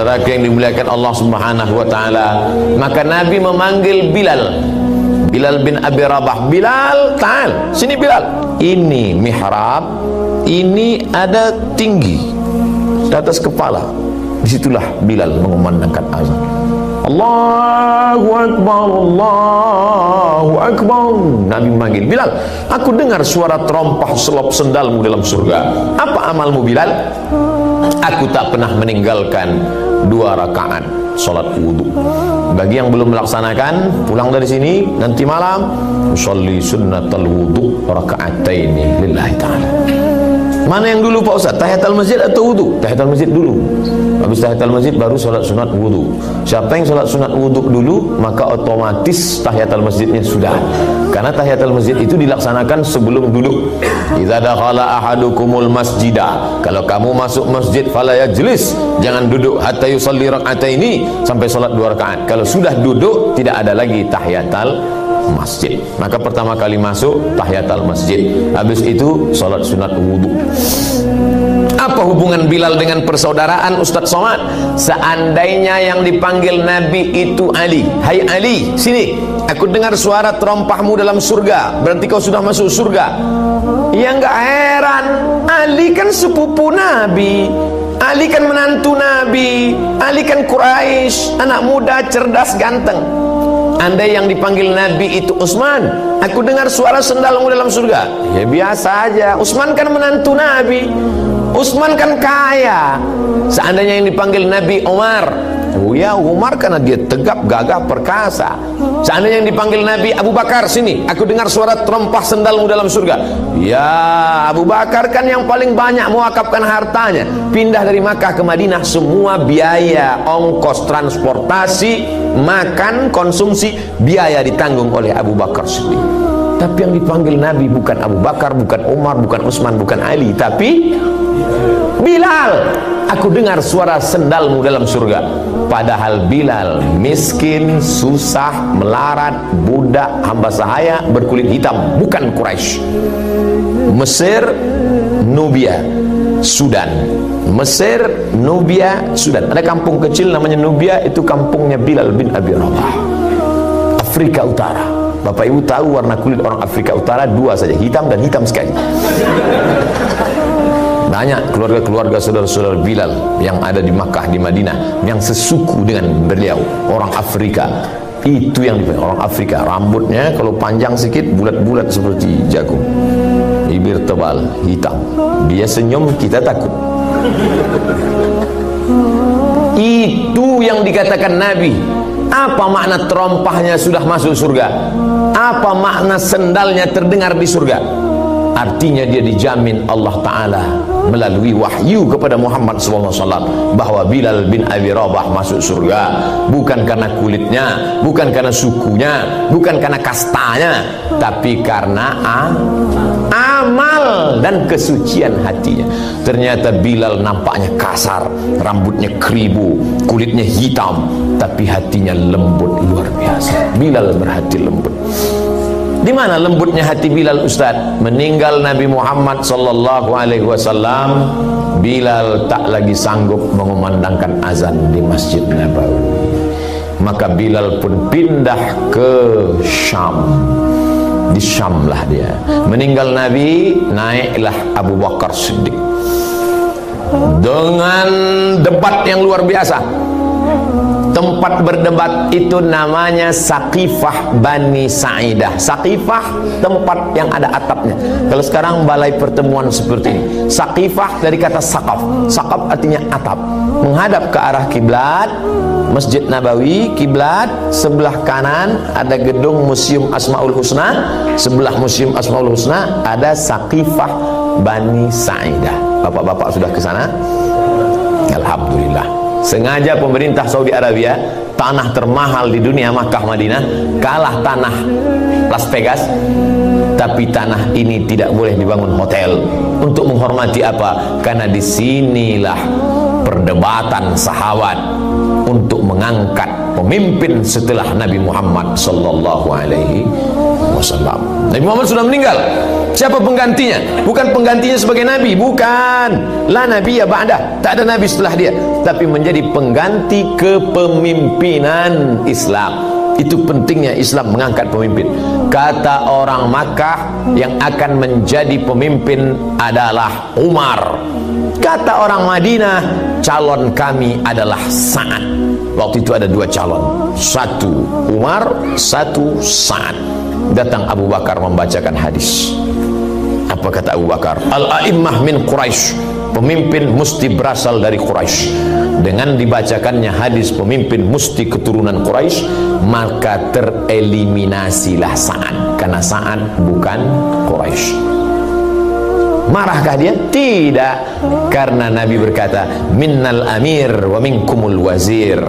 saudara yang dimuliakan Allah Subhanahu wa taala, maka Nabi memanggil Bilal bin Abi Rabah. Bilal, ta'al, sini Bilal. Ini mihrab, ini ada tinggi di atas kepala. Disitulah Bilal mengumandangkan azan. Allahu Akbar, Allahu Akbar. Nabi memanggil Bilal. Aku dengar suara terompah selop sendalmu dalam surga. Apa amalmu Bilal? Aku tak pernah meninggalkan 2 rakaat salat wudu. Bagi yang belum melaksanakan, pulang dari sini nanti malam usolli sunnatal wudu raka'ataini lillahi ta'ala. Mana yang dulu Pak Ustaz? Tahiyatul masjid atau wudu? Tahiyatul masjid dulu. Habis tahiyatul masjid baru salat sunat wudu. Siapa yang salat sunat wudu dulu, maka otomatis tahiyatul masjidnya sudah. Karena tahiyatul masjid itu dilaksanakan sebelum duduk. Idza dakhala ahadukumul masjidah. Kalau kamu masuk masjid fala yajlis, jangan duduk hatta yusalli raka'ataini, sampai salat 2 rakaat. Kalau sudah duduk tidak ada lagi tahiyatul masjid. Maka pertama kali masuk tahiyatul masjid, habis itu salat sunat wudu. Apa hubungan Bilal dengan persaudaraan Ustadz Somad? Seandainya yang dipanggil Nabi itu Ali. Hai Ali, sini. Aku dengar suara terompahmu dalam surga. Berarti kau sudah masuk surga. Ya enggak heran, Ali kan sepupu Nabi, Ali kan menantu Nabi, Ali kan Quraisy, anak muda, cerdas, ganteng. Andai yang dipanggil Nabi itu Utsman, aku dengar suara sendalmu dalam surga. Ya biasa aja, Utsman kan menantu Nabi, Utsman kan kaya. Seandainya yang dipanggil Nabi Umar, oh ya Umar karena dia tegap, gagah, perkasa. Seandainya yang dipanggil Nabi Abu Bakar, sini, aku dengar suara terompah sendalmu dalam surga. Ya Abu Bakar kan yang paling banyak mewakafkan hartanya, pindah dari Makkah ke Madinah, semua biaya, ongkos transportasi, makan, konsumsi, biaya ditanggung oleh Abu Bakar sendiri. Tapi yang dipanggil Nabi bukan Abu Bakar, bukan Umar, bukan Utsman, bukan Ali, tapi Bilal. Aku dengar suara sendalmu dalam surga. Padahal Bilal miskin, susah, melarat, budak, hamba sahaya, berkulit hitam, bukan Quraisy. Mesir, Nubia, Sudan. Mesir, Nubia, Sudan. Ada kampung kecil namanya Nubia, itu kampungnya Bilal bin Abi Rabah. Afrika Utara. Bapak Ibu tahu warna kulit orang Afrika Utara 2 saja, hitam dan hitam sekali. Banyak keluarga-keluarga saudara-saudara Bilal yang ada di Makkah, di Madinah, yang sesuku dengan beliau, orang Afrika. Itu yang dipanggil orang Afrika. Rambutnya kalau panjang sedikit bulat-bulat seperti jagung, bibir tebal, hitam. Dia senyum, kita takut. Itu yang dikatakan Nabi. Apa makna terompahnya sudah masuk surga? Apa makna sendalnya terdengar di surga? Artinya dia dijamin Allah Ta'ala melalui wahyu kepada Muhammad SAW bahwa Bilal bin Abi Rabah masuk surga. Bukan karena kulitnya, bukan karena sukunya, bukan karena kastanya, tapi karena amal dan kesucian hatinya. Ternyata Bilal nampaknya kasar, rambutnya keribu, kulitnya hitam, tapi hatinya lembut luar biasa. Bilal berhati lembut. Di mana lembutnya hati Bilal Ustaz? Meninggal Nabi Muhammad sallallahu alaihi wasallam, Bilal tak lagi sanggup mengumandangkan azan di Masjid Nabawi. Maka Bilal pun pindah ke Syam. Di Syam lah dia. Meninggal Nabi, naiklah Abu Bakar Siddiq dengan debat yang luar biasa. Tempat berdebat itu namanya Saqifah Bani Sa'idah. Saqifah, tempat yang ada atapnya. Kalau sekarang balai pertemuan seperti ini. Saqifah dari kata saqaf. Saqaf artinya atap. Menghadap ke arah kiblat Masjid Nabawi, kiblat sebelah kanan ada gedung Museum Asmaul Husna, sebelah Museum Asmaul Husna ada Saqifah Bani Sa'idah. Bapak-bapak sudah ke sana? Alhamdulillah. Sengaja pemerintah Saudi Arabia, tanah termahal di dunia Makkah Madinah, kalah tanah Las Vegas, tapi tanah ini tidak boleh dibangun hotel. Untuk menghormati apa? Karena disinilah perdebatan sahabat untuk mengangkat pemimpin setelah Nabi Muhammad sallallahu alaihi wasallam. Nabi Muhammad sudah meninggal. Siapa penggantinya? Bukan penggantinya sebagai nabi, bukan. La nabiyya ba'dah, tak ada nabi setelah dia, tapi menjadi pengganti kepemimpinan Islam. Itu pentingnya Islam mengangkat pemimpin. Kata orang Makkah, yang akan menjadi pemimpin adalah Umar. Kata orang Madinah, calon kami adalah Sa'ad. Waktu itu ada dua calon, satu Umar, satu Sa'ad. Datang Abu Bakar membacakan hadis. Apa kata Abu Bakar? Al-a'immah min Quraisy, pemimpin mesti berasal dari Quraisy. Dengan dibacakannya hadis pemimpin mesti keturunan Quraisy, maka tereliminasilah Sa'ad, karena Sa'ad bukan Quraisy. Marahkah dia? Tidak, karena Nabi berkata, minnal amir wa minkumul wazir.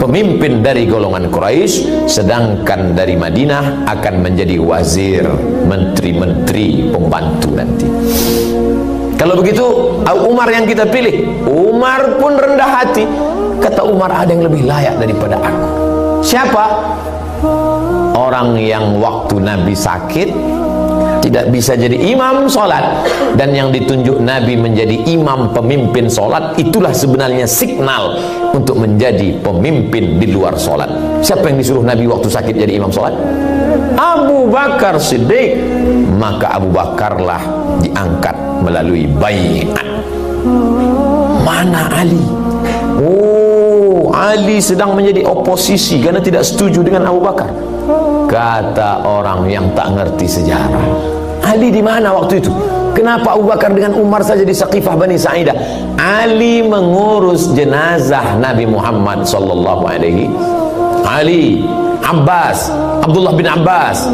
Pemimpin dari golongan Quraisy, sedangkan dari Madinah akan menjadi wazir, menteri-menteri, pembantu nanti. Kalau begitu Umar yang kita pilih. Umar pun rendah hati. Kata Umar, ada yang lebih layak daripada aku. Siapa? Orang yang waktu Nabi sakit tidak bisa jadi imam sholat, dan yang ditunjuk Nabi menjadi imam pemimpin sholat, itulah sebenarnya signal untuk menjadi pemimpin di luar sholat. Siapa yang disuruh Nabi waktu sakit jadi imam sholat? Abu Bakar Siddiq. Maka Abu Bakarlah diangkat melalui baiat. Mana Ali? Oh, Ali sedang menjadi oposisi karena tidak setuju dengan Abu Bakar. Kata orang yang tak ngerti sejarah, Ali di mana waktu itu? Kenapa Abu Bakar dengan Umar saja di Saqifah Bani Sa'idah? Ali mengurus jenazah Nabi Muhammad sallallahu alaihi. Ali, Abbas, Abdullah bin Abbas,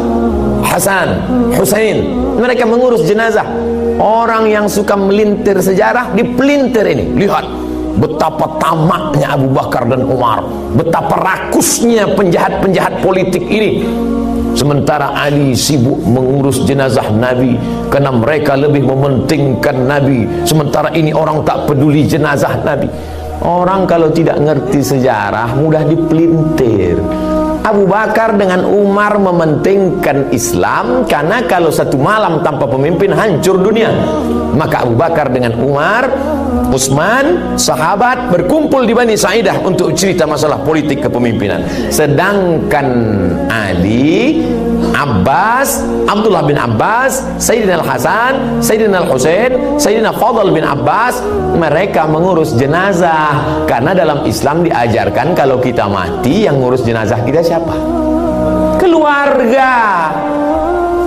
Hasan, Husain, mereka mengurus jenazah. Orang yang suka melintir sejarah dipelintir ini. Lihat betapa tamaknya Abu Bakar dan Umar, betapa rakusnya penjahat-penjahat politik ini. Sementara Ali sibuk mengurus jenazah Nabi karena mereka lebih mementingkan Nabi. Sementara ini orang tak peduli jenazah Nabi. Orang kalau tidak ngerti sejarah mudah dipelintir. Abu Bakar dengan Umar mementingkan Islam karena kalau satu malam tanpa pemimpin hancur dunia. Maka Abu Bakar dengan Umar, Utsman, sahabat berkumpul di Bani Sa'idah untuk cerita masalah politik kepemimpinan. Sedangkan Ali, Abbas, Abdullah bin Abbas, Sayyidina Al-Hasan, Sayyidina Al-Husain, Sayyidina Fadl bin Abbas, mereka mengurus jenazah. Karena dalam Islam diajarkan kalau kita mati, yang ngurus jenazah kita siapa? Keluarga.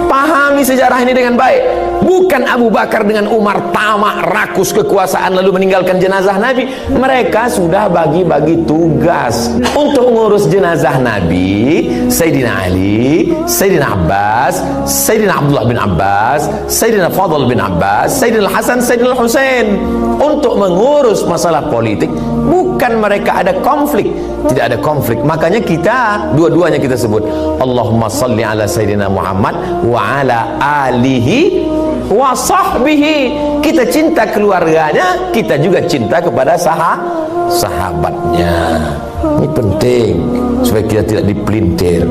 Pahami sejarah ini dengan baik. Bukan Abu Bakar dengan Umar tamak rakus kekuasaan lalu meninggalkan jenazah Nabi. Mereka sudah bagi-bagi tugas untuk mengurus jenazah Nabi. Sayyidina Ali, Sayyidina Abbas, Sayyidina Abdullah bin Abbas, Sayyidina Fadl bin Abbas, Sayyidina Hasan, Sayyidina Husain, untuk mengurus masalah politik. Bukan mereka ada konflik, tidak ada konflik. Makanya kita dua-duanya kita sebut Allahumma salli ala Sayyidina Muhammad wa ala alihi wa sahbihi. Kita cinta keluarganya, kita juga cinta kepada sahabatnya. Ini penting supaya kita tidak dipelintir.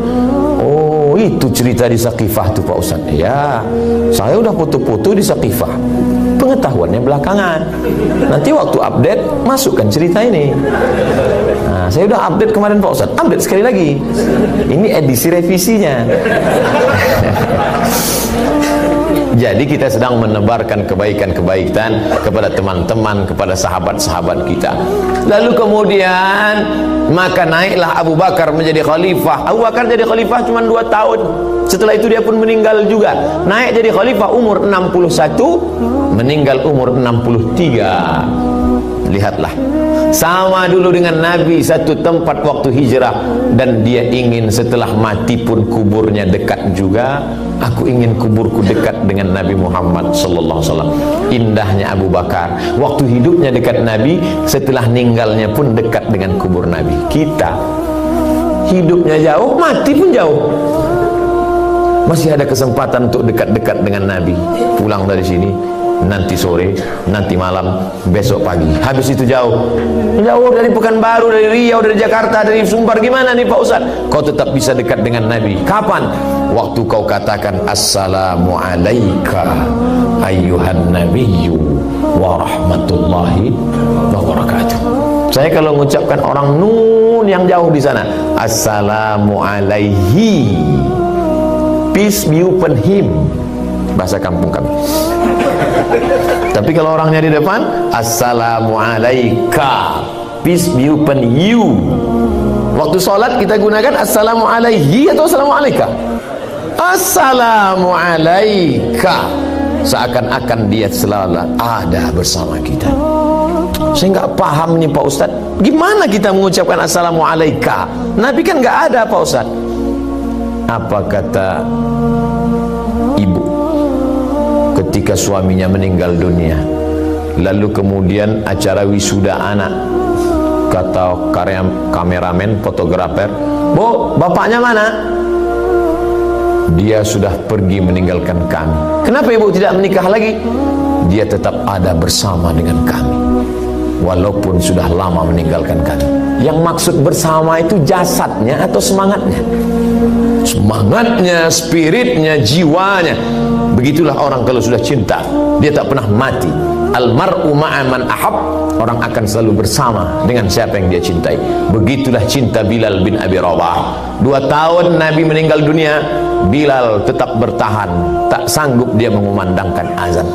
Oh, itu cerita di Saqifah tuh Pak Ustaz. Ya, saya udah foto-foto di Saqifah. Pengetahuannya belakangan. Nanti waktu update masukkan cerita ini. Nah, saya udah update kemarin Pak Ustaz. Update sekali lagi. Ini edisi revisinya. Jadi kita sedang menebarkan kebaikan-kebaikan kepada teman-teman, kepada sahabat-sahabat kita. Lalu kemudian maka naiklah Abu Bakar menjadi khalifah. Abu Bakar jadi khalifah cuma 2 tahun. Setelah itu dia pun meninggal juga. Naik jadi khalifah umur 61, meninggal umur 63. Lihatlah, sama dulu dengan Nabi satu tempat waktu hijrah, dan dia ingin setelah mati pun kuburnya dekat juga. Aku ingin kuburku dekat dengan Nabi Muhammad sallallahu alaihi wasallam. Indahnya Abu Bakar, waktu hidupnya dekat Nabi, setelah meninggalnya pun dekat dengan kubur Nabi. Kita hidupnya jauh, mati pun jauh. Masih ada kesempatan untuk dekat-dekat dengan Nabi. Pulang dari sini nanti sore, nanti malam, besok pagi. Habis itu jauh dari Pekanbaru, dari Riau, dari Jakarta, dari Sumbar. Gimana nih Pak Ustaz? Kau tetap bisa dekat dengan Nabi. Kapan? Waktu kau katakan assalamu alayka ayyuhan nabiyyu wa rahmatullahi wa barakatuh. Saya kalau mengucapkan orang nun yang jauh di sana, assalamu alaihi, peace be upon him, bahasa kampung kami. Tapi kalau orangnya di depan, assalamu alaika, peace be upon you. Waktu sholat kita gunakan assalamu alaihi atau assalamu alaika? Assalamu alaika, seakan-akan dia selalu ada bersama kita. Saya nggak paham nih Pak Ustadz, gimana kita mengucapkan assalamu alaika? Nabi kan nggak ada Pak Ustadz. Apa kata ibu ketika suaminya meninggal dunia, lalu kemudian acara wisuda anak, kata kameramen, fotografer, Bu, bapaknya mana? Dia sudah pergi meninggalkan kami. Kenapa ibu tidak menikah lagi? Dia tetap ada bersama dengan kami walaupun sudah lama meninggalkan kami. Yang maksud bersama itu jasadnya atau semangatnya? Semangatnya, spiritnya, jiwanya. Begitulah orang kalau sudah cinta, dia tak pernah mati. Almar'u ma'a man ahab, orang akan selalu bersama dengan siapa yang dia cintai. Begitulah cinta Bilal bin Abi Rabah. 2 tahun Nabi meninggal dunia, Bilal tetap bertahan, tak sanggup dia mengumandangkan azan.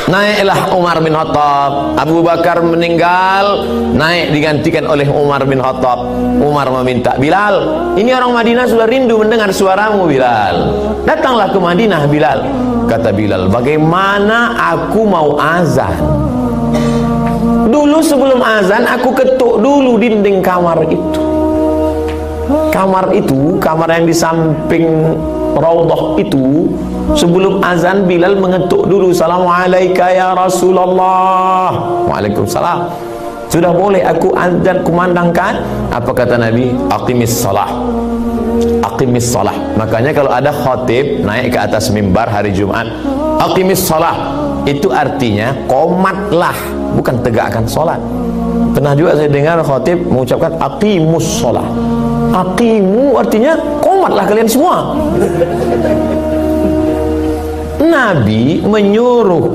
Naiklah Umar bin Khattab. Abu Bakar meninggal, naik digantikan oleh Umar bin Khattab. Umar meminta, Bilal, ini orang Madinah sudah rindu mendengar suaramu Bilal, datanglah ke Madinah Bilal. Kata Bilal, bagaimana aku mau azan? Dulu sebelum azan aku ketuk dulu dinding kamar itu. Kamar itu, kamar yang di samping Raudhah itu, sebelum azan Bilal mengetuk dulu, Assalamualaikum ya Rasulullah. Waalaikumsalam. Sudah boleh aku azan kumandangkan? Apa kata Nabi? Aqimis salah. Aqimis salah. Makanya kalau ada khatib naik ke atas mimbar hari Jumat, aqimis salah, itu artinya komatlah, bukan tegakkan salat. Pernah juga saya dengar khatib mengucapkan aqimus salah. Aqimu artinya komatlah kalian semua. Nabi menyuruh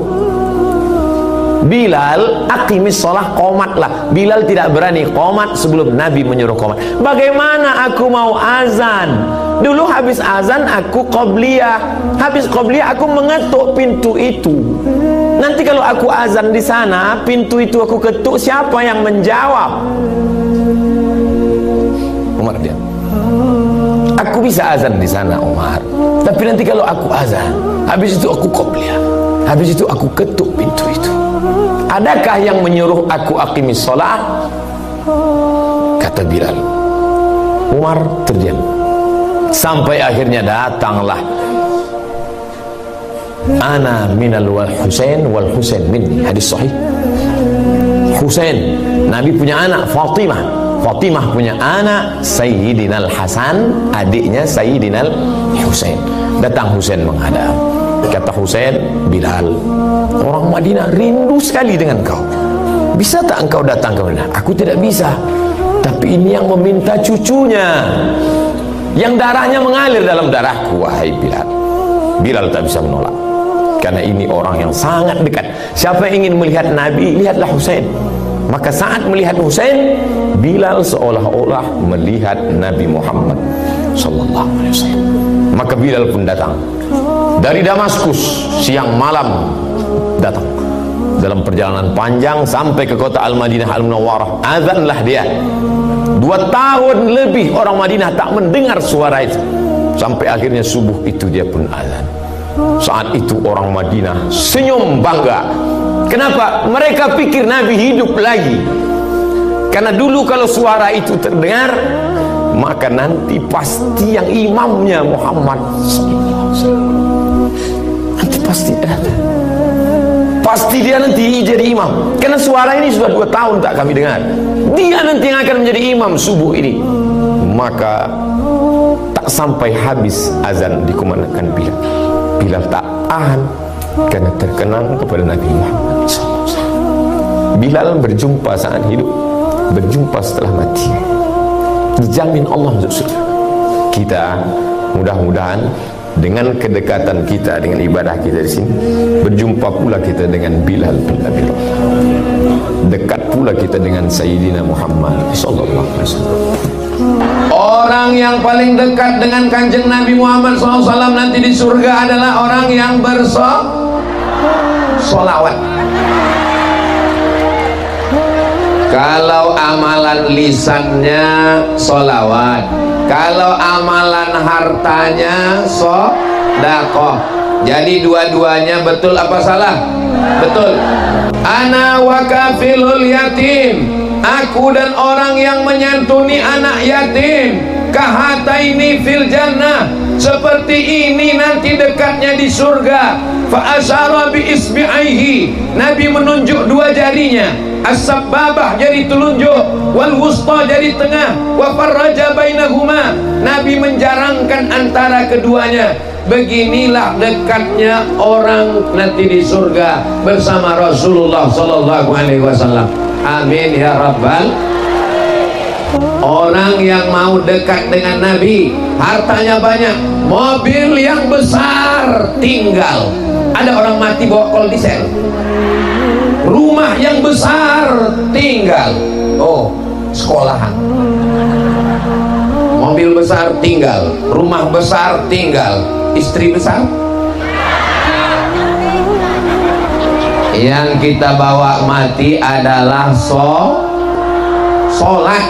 Bilal aqimis shalah, qomatlah. Bilal tidak berani qomat sebelum Nabi menyuruh qomat. Bagaimana aku mau azan? Dulu habis azan aku qobliyah, habis qobliyah aku mengetuk pintu itu. Nanti kalau aku azan di sana, pintu itu aku ketuk, siapa yang menjawab? Umar dia, aku bisa azan di sana Umar, tapi nanti kalau aku azan, habis itu aku qobliyah, habis itu aku ketuk pintu itu. Adakah yang menyuruh aku aqimis shalah? Kata Bilal. Umar terdiam. Sampai akhirnya datanglah ana minal wal Husain wal Husain minni, hadis sahih. Husain, Nabi punya anak Fatimah, Fatimah punya anak Sayyidina Al-Hasan, adiknya Sayyidina Al-Husain. Datang Husain menghadap. Kata Husain, Bilal, orang Madinah rindu sekali dengan kau. Bisa tak engkau datang ke Madinah? Aku tidak bisa. Tapi ini yang meminta cucunya, yang darahnya mengalir dalam darahku, wahai Bilal. Bilal tak bisa menolak, karena ini orang yang sangat dekat. Siapa yang ingin melihat Nabi, lihatlah Husain. Maka saat melihat Husain, Bilal seolah-olah melihat Nabi Muhammad sallallahu alaihi wasallam. Maka Bilal pun datang dari Damaskus, siang malam datang. Dalam perjalanan panjang sampai ke kota Al-Madinah Al-Munawwarah, azanlah dia. 2 tahun lebih orang Madinah tak mendengar suara itu. Sampai akhirnya subuh itu dia pun azan. Saat itu orang Madinah senyum bangga. Kenapa? Mereka pikir Nabi hidup lagi. Karena dulu kalau suara itu terdengar, maka nanti pasti yang imamnya Muhammad sallallahu alaihi wasallam. Nanti pasti ada. Pasti dia nanti jadi imam. Karena suara ini sudah 2 tahun tak kami dengar. Dia nanti yang akan menjadi imam subuh ini. Maka tak sampai habis azan dikumandangkan Bilal. Bilal tak tahan. karena terkenang kepada Nabi Muhammad SAW. Bilal berjumpa saat hidup, berjumpa setelah mati, dijamin Allah masuk surga. Kita mudah-mudahan dengan kedekatan kita dengan ibadah kita di sini, berjumpa pula kita dengan Bilal bin Abi Rabah, dekat pula kita dengan Sayyidina Muhammad sallallahu alaihi wasallam. Orang yang paling dekat dengan Kanjeng Nabi Muhammad SAW nanti di surga adalah orang yang bersolawat. Kalau amalan lisannya solawat, kalau amalan hartanya sedekah. Jadi dua-duanya betul apa salah? Betul. Ana wa kafilul yatim, aku dan orang yang menyantuni anak yatim, kahataini fil jannah, seperti ini nanti dekatnya di surga. Fa asyara bi isbi'aihi, Nabi menunjuk dua jarinya, as-sababah jari telunjuk, wal wusta jari tengah, wa farraja bainahuma, Nabi menjarangkan antara keduanya. Beginilah dekatnya orang nanti di surga bersama Rasulullah sallallahu alaihi wasallam. Amin ya rabbal. Orang yang mau dekat dengan Nabi, hartanya banyak, mobil yang besar tinggal. Ada orang mati bawa koldisel, rumah yang besar tinggal. Oh, sekolahan. Mobil besar tinggal, rumah besar tinggal, istri besar. Yang kita bawa mati adalah sholat,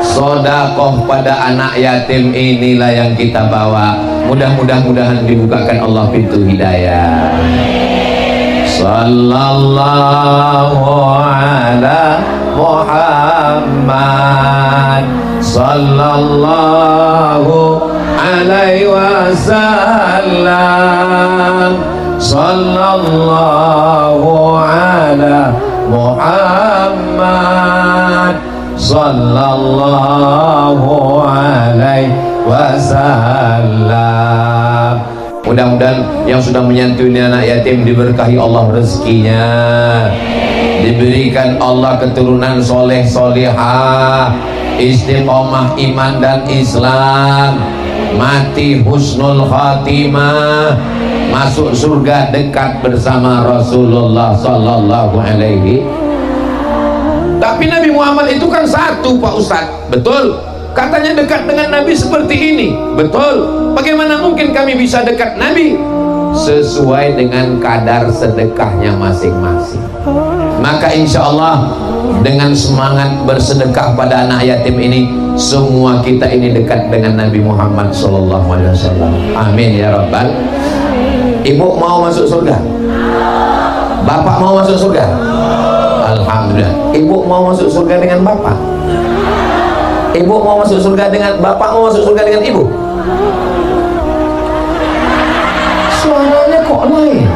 sodakoh pada anak yatim, inilah yang kita bawa. Mudah-mudahan dibukakan Allah pintu hidayah. Sallallahu ala Muhammad, sallallahu alaihi wasallam, sallallahu ala Muhammad, sallallahu alaihi wasallam. Mudah-mudahan yang sudah menyantuni anak yatim diberkahi Allah rezekinya, diberikan Allah keturunan soleh solihah, istiqomah iman dan Islam, mati husnul khatimah, masuk surga dekat bersama Rasulullah sallallahu alaihi. Tapi Nabi Muhammad itu kan satu, Pak Ustadz. Betul, katanya dekat dengan Nabi seperti ini. Betul. Bagaimana mungkin kami bisa dekat Nabi? Sesuai dengan kadar sedekahnya masing-masing. Maka insya Allah dengan semangat bersedekah pada anak yatim ini, semua kita ini dekat dengan Nabi Muhammad SAW. Amin ya rabbal. Ibu mau masuk surga? Bapak mau masuk surga? Alhamdulillah. Ibu mau masuk surga dengan bapak? Ibu mau masuk surga dengan bapak? Mau masuk surga dengan ibu? Suaranya kok lain?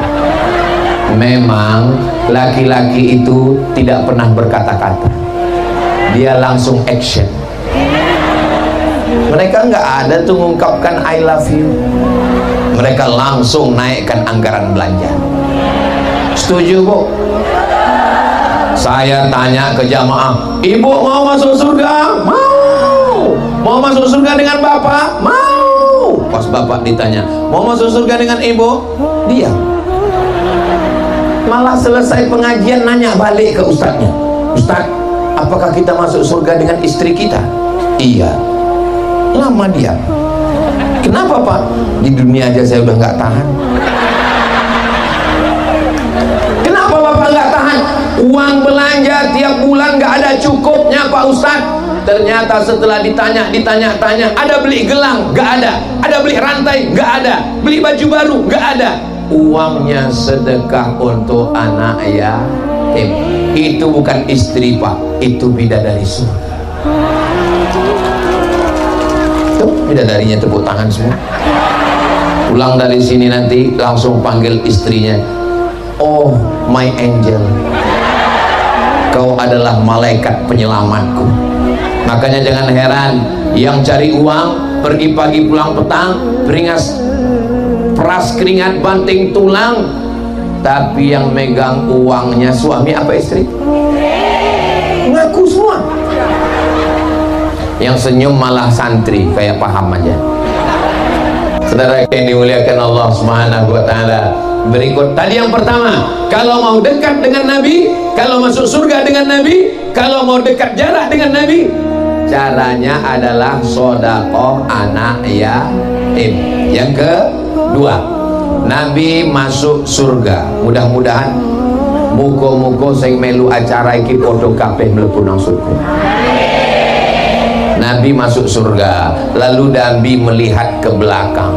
Memang laki-laki itu tidak pernah berkata-kata, dia langsung action. Mereka nggak ada tuh mengungkapkan I love you, mereka langsung naikkan anggaran belanja. Setuju Bu? Saya tanya ke jamaah, ibu mau masuk surga? Mau. Mau masuk surga dengan bapak? Mau. Pas bapak ditanya, mau masuk surga dengan ibu? Diam. Malah selesai pengajian nanya balik ke ustadznya, Ustadz, apakah kita masuk surga dengan istri kita? Iya. Lama diam. Kenapa Pak? Di dunia aja saya udah nggak tahan. Kenapa Bapak nggak tahan? Uang belanja tiap bulan nggak ada cukupnya Pak Ustadz. Ternyata setelah ditanya, ada beli gelang nggak ada beli rantai nggak ada, beli baju baru nggak ada. Uangnya sedekah untuk anak yatim. Itu bukan istri Pak, itu bidadari surga. Tuh bidadarinya tepuk tangan semua. Pulang dari sini nanti langsung panggil istrinya, oh my angel, kau adalah malaikat penyelamatku. Makanya jangan heran yang cari uang pergi pagi pulang petang, beringas peras keringat banting tulang, tapi yang megang uangnya suami apa istri? Ngaku semua. Yang senyum malah santri, kayak paham aja. Saudara yang dimuliakan Allah Subhanahu wa taala, berikut tadi yang pertama, kalau mau dekat dengan Nabi, kalau masuk surga dengan Nabi, kalau mau dekat jarak dengan Nabi, caranya adalah sedekah anak yatim. Yang kedua, Nabi masuk surga. Mudah-mudahan muka-muka sing melu acara iki padha kabeh mlebu nang surga. Nabi masuk surga, lalu Nabi melihat ke belakang.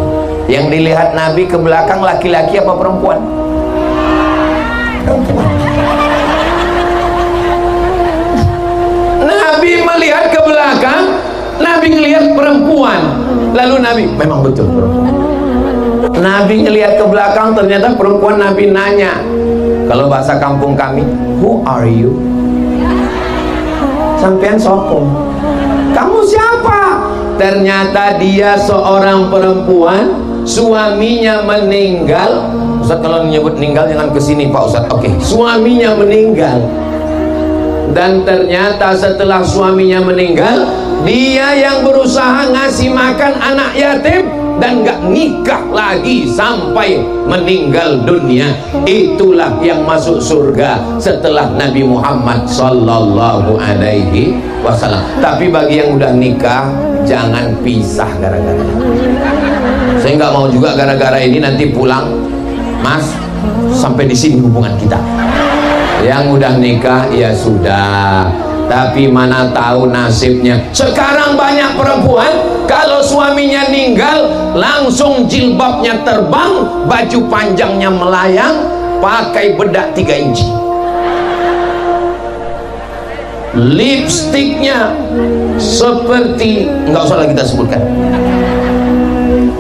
Yang dilihat Nabi ke belakang laki-laki apa perempuan? Perempuan. Nabi melihat ke belakang, Nabi melihat perempuan. Lalu Nabi, memang betul perempuan. Nabi ngelihat ke belakang, ternyata perempuan. Nabi nanya, kalau bahasa kampung kami, who are you? Sampean sopo? Kamu siapa? Ternyata dia seorang perempuan, suaminya meninggal. Ustaz, kalau menyebut meninggal jangan kesini Pak Ustaz. Oke, suaminya meninggal. Dan ternyata setelah suaminya meninggal, dia yang berusaha ngasih makan anak yatim dan gak nikah lagi sampai meninggal dunia. Itulah yang masuk surga setelah Nabi Muhammad sallallahu alaihi wasallam. Tapi bagi yang udah nikah, jangan pisah gara-gara. Saya nggak mau juga gara-gara ini nanti pulang, Mas, sampai di sini hubungan kita. Yang udah nikah ya sudah, tapi mana tahu nasibnya. Sekarang banyak perempuan kalau suaminya meninggal langsung jilbabnya terbang, baju panjangnya melayang, pakai bedak 3 inci, lipstiknya seperti, nggak usah lagi kita sebutkan.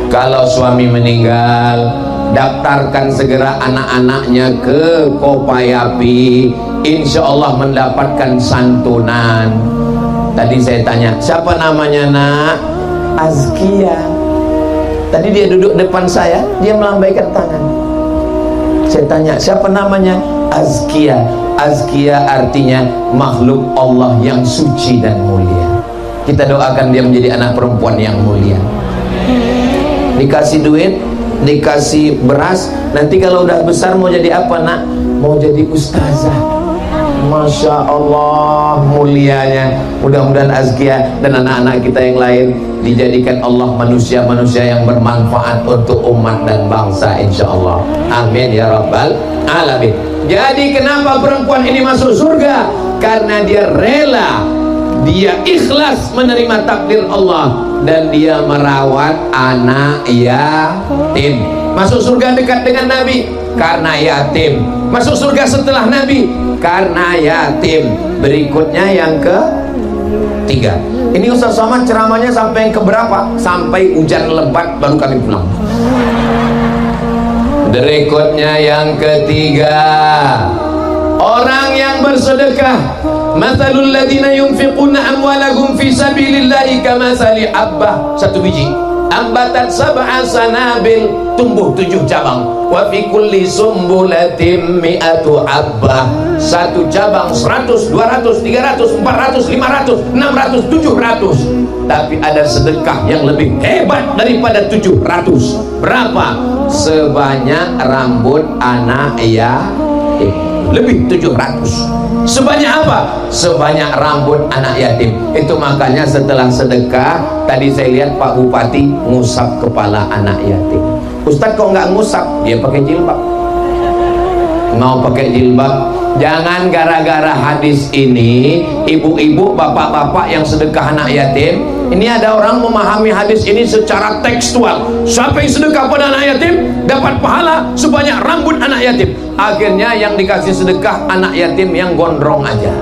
Kalau suami meninggal, daftarkan segera anak-anaznya ke Kopayapi, insya Allah mendapatkan santunan. Tadi saya tanya, siapa namanya nak? Azkia. Tadi dia duduk depan saya, dia melambaikan tangan. Saya tanya, siapa namanya? Azkia. Azkia artinya makhluk Allah yang suci dan mulia. Kita doakan dia menjadi anak perempuan yang mulia. Dikasih duit, dikasih beras, nanti kalau udah besar mau jadi apa nak? Mau jadi ustazah. Masya Allah mulianya. Mudah-mudahan Azkia dan anak-anak kita yang lain dijadikan Allah manusia-manusia yang bermanfaat untuk umat dan bangsa, insya Allah. Amin ya rabbal alamin. Jadi kenapa perempuan ini masuk surga? Karena dia rela, dia ikhlas menerima takdir Allah, dan dia merawat anak yatim. Masuk surga dekat dengan Nabi karena yatim. Masuk surga setelah Nabi karena yatim. Berikutnya yang ketiga. Ini Ustaz Somad ceramahnya sampai yang keberapa? Sampai hujan lebat baru kami pulang. Berikutnya yang ketiga, orang yang bersedekah. Mathalul ladina yunfiquna amwalahum fi sabilillahi kamathali habbah, 1 biji, ambatat sab'a sanabil, tumbuh 7 cabang, wa fi kulli sumbulatin mi'atu habbah, 1 cabang 100, 200, 300, 400, 500, 600, 700. Tapi ada sedekah yang lebih hebat daripada 700. Berapa? Sebanyak rambut anak yatim. Lebih 700. Sebanyak apa? Sebanyak rambut anak yatim. Itu makanya setelah sedekah, tadi saya lihat Pak Bupati ngusap kepala anak yatim. Ustadz kok nggak ngusap? Dia pakai jilbab. Mau pakai jilbab, jangan gara-gara hadis ini ibu-ibu, bapak-bapak yang sedekah anak yatim. Ini ada orang memahami hadis ini secara tekstual. Siapa yang sedekah pada anak yatim dapat pahala sebanyak rambut anak yatim. Akhirnya yang dikasih sedekah anak yatim yang gondrong aja,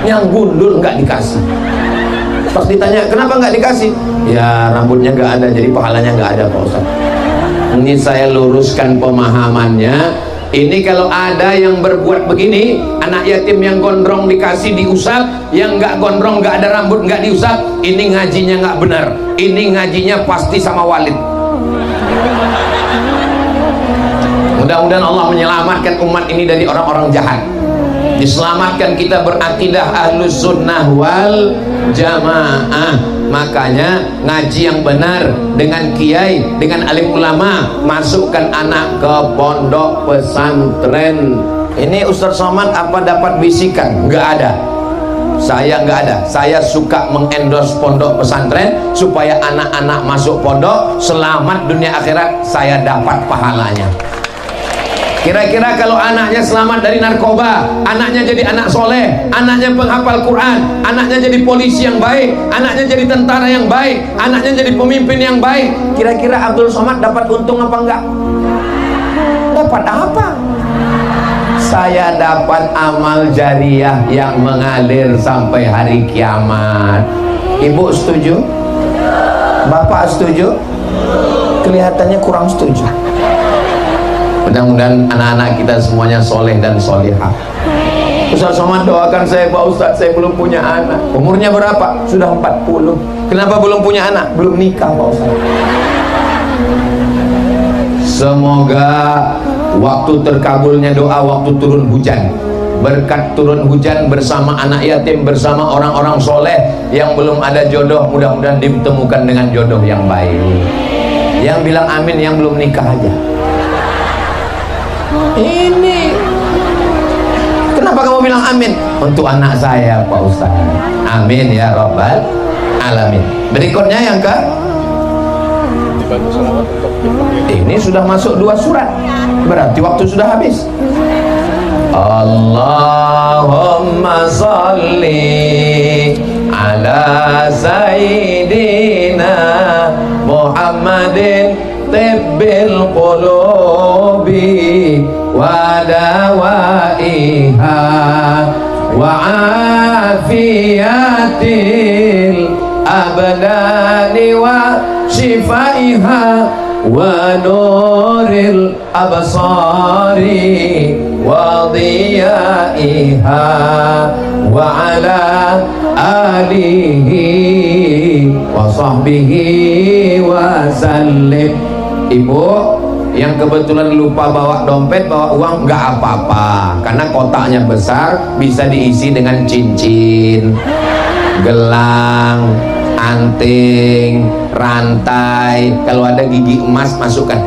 yang gundul nggak dikasih. Pas ditanya kenapa nggak dikasih, ya rambutnya nggak ada, jadi pahalanya nggak ada Pak Ustaz. Ini saya luruskan pemahamannya. Ini kalau ada yang berbuat begini, anak yatim yang gondrong dikasih diusap, yang nggak gondrong nggak ada rambut nggak diusap, ini ngajinya nggak benar. Ini ngajinya pasti sama Walid. Mudah-mudahan Allah menyelamatkan umat ini dari orang-orang jahat. Diselamatkan kita berakidah ahlus sunnah wal jamaah. Makanya ngaji yang benar dengan kiai, dengan alim ulama, masukkan anak ke pondok pesantren. Ini Ustaz Somad apa dapat bisikan? Enggak ada. Saya enggak ada. Saya suka mengendorse pondok pesantren supaya anak-anak masuk pondok selamat dunia akhirat, saya dapat pahalanya. Kira-kira kalau anaknya selamat dari narkoba, anaknya jadi anak soleh, anaknya penghafal Quran, anaknya jadi polisi yang baik, anaknya jadi tentara yang baik, anaknya jadi pemimpin yang baik, kira-kira Abdul Somad dapat untung apa enggak? Dapat apa? Saya dapat amal jariah yang mengalir sampai hari kiamat. Ibu setuju? Bapak setuju? Kelihatannya kurang setuju. Mudah-mudahan anak-anak kita semuanya soleh dan solihah. Ustaz Somad doakan saya, Pak Ustaz, saya belum punya anak. Umurnya berapa? Sudah 40. Kenapa belum punya anak? Belum nikah, Pak Ustaz. Semoga waktu terkabulnya doa, waktu turun hujan, berkat turun hujan bersama anak yatim, bersama orang-orang soleh yang belum ada jodoh, mudah-mudahan ditemukan dengan jodoh yang baik. Yang bilang amin yang belum nikah aja. Ini kenapa kamu bilang amin? Untuk anak saya, Pak Ustaz. Amin ya Rabbal Alamin. Berikutnya yang ke ini sudah masuk 2 surat, berarti waktu sudah habis. Allahumma salli ala sayyidina Muhammadin tibbil qulubi wa dawaiha wa afiyatil abdani wa shifaiha wa nuril absari wa diyaiha wa ala alihi wa sahbihi wa sallim. Ibu yang kebetulan lupa bawa dompet, bawa uang, nggak apa-apa, karena kotaknya besar, bisa diisi dengan cincin, gelang, anting, rantai. Kalau ada gigi emas masukkan.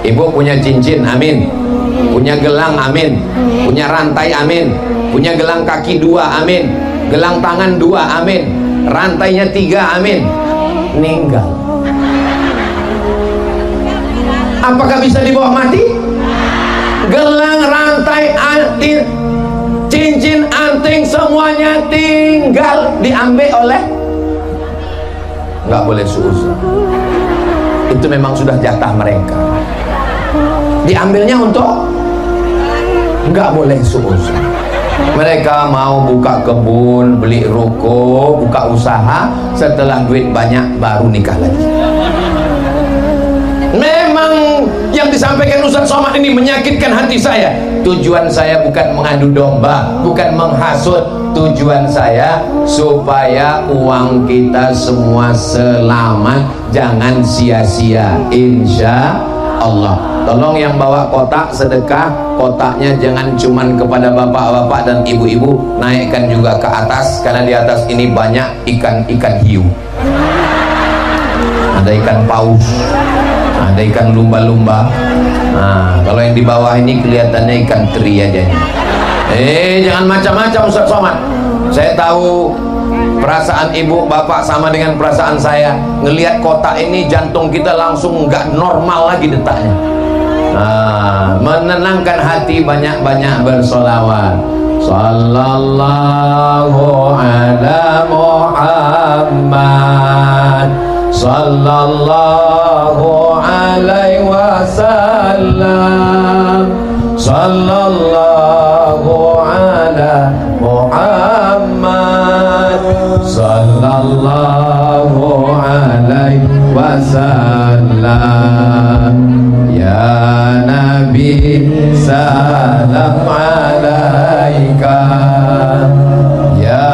Ibu punya cincin, amin. Punya gelang, amin. Punya rantai, amin. Punya gelang kaki 2, amin. Gelang tangan 2, amin. Rantainya 3, amin. Meninggal. Apakah bisa dibawa mati? Gelang, rantai, anting, cincin, anting, semuanya tinggal diambil oleh, nggak boleh suuzon. Itu memang sudah jatah mereka. Diambilnya untuk, nggak boleh suuzon. Mereka mau buka kebun, beli ruko, buka usaha, setelah duit banyak baru nikah lagi. Memang yang disampaikan Ustaz Somad ini menyakitkan hati saya. Tujuan saya bukan mengadu domba, bukan menghasut. Tujuan saya supaya uang kita semua selamat, jangan sia-sia, insya Allah. Tolong yang bawa kotak sedekah, kotaknya jangan cuman kepada bapak-bapak dan ibu-ibu, naikkan juga ke atas, karena di atas ini banyak ikan-ikan hiu. Ada ikan paus, ada ikan lumba-lumba. Nah, kalau yang di bawah ini kelihatannya ikan teri aja. Jangan macam-macam Ustaz Somad. Saya tahu perasaan ibu bapak sama dengan perasaan saya. Ngelihat kotak ini jantung kita langsung nggak normal lagi detaknya. Menenangkan hati, banyak-banyak bersolawat. Sallallahu ala Muhammad, sallallahu alaihi wasallam, sallallahu ala Muhammad, sallallahu alaihi wasallam. Ya Nabi salam alaika, ya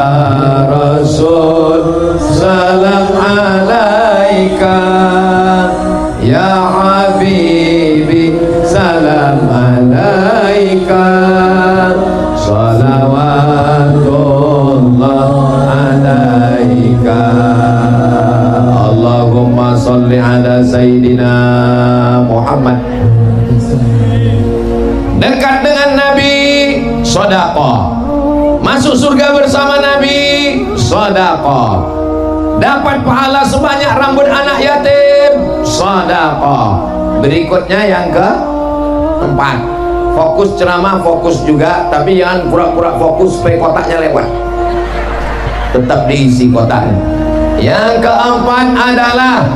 Rasul salam alaika. salawatullah alaika. Allahumma salli ala Sayyidina Muhammad. Dekat dengan Nabi, sedekah. Masuk surga bersama Nabi, sedekah. Dapat pahala sebanyak rambut anak yatim, sedekah. Berikutnya yang keempat, fokus ceramah, fokus juga, tapi jangan pura-pura fokus supaya kotaknya lewat, tetap diisi kotaknya. Yang keempat adalah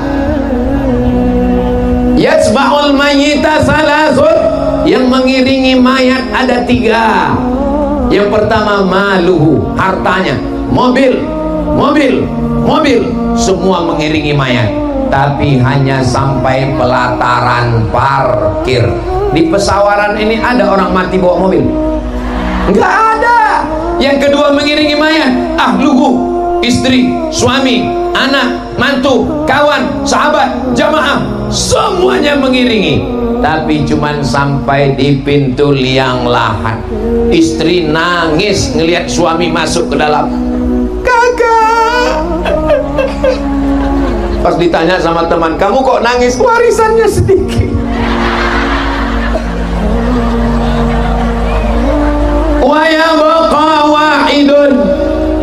yatsba'ul mayyita salasun, yang mengiringi mayat ada tiga. Yang pertama maluhu, hartanya, mobil, semua mengiringi mayat, tapi hanya sampai pelataran parkir. Di pesawaran ini ada orang mati bawa mobil? Enggak ada. Yang kedua mengiringi mayat, ahluhu, istri, suami, anak, mantu, kawan, sahabat, jamaah, semuanya mengiringi, tapi cuman sampai di pintu liang lahat. Istri nangis ngelihat suami masuk ke dalam. Kakak. Pas ditanya sama teman, kamu kok nangis? Warisannya sedikit. Wa yabqa wahidun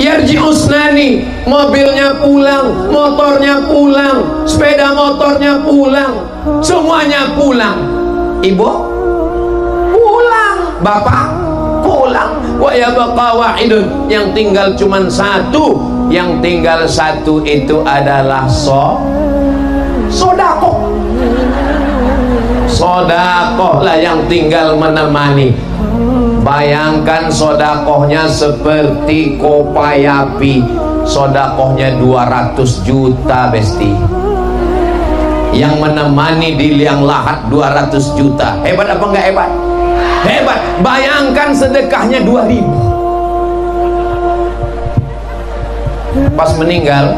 yarji'usnani, mobilnya pulang, motornya pulang, sepeda motornya pulang, semuanya pulang. Ibu pulang, bapak pulang. Wa yabqa wahidun, yang tinggal cuman satu. Yang tinggal satu itu adalah sodakoh. Sodakoh lah yang tinggal menemani. Bayangkan sodakohnya seperti kopai api. Sodakohnya 200 juta besti. Yang menemani di liang lahat 200 juta. Hebat apa enggak hebat? Hebat. Bayangkan sedekahnya 2.000. Pas meninggal,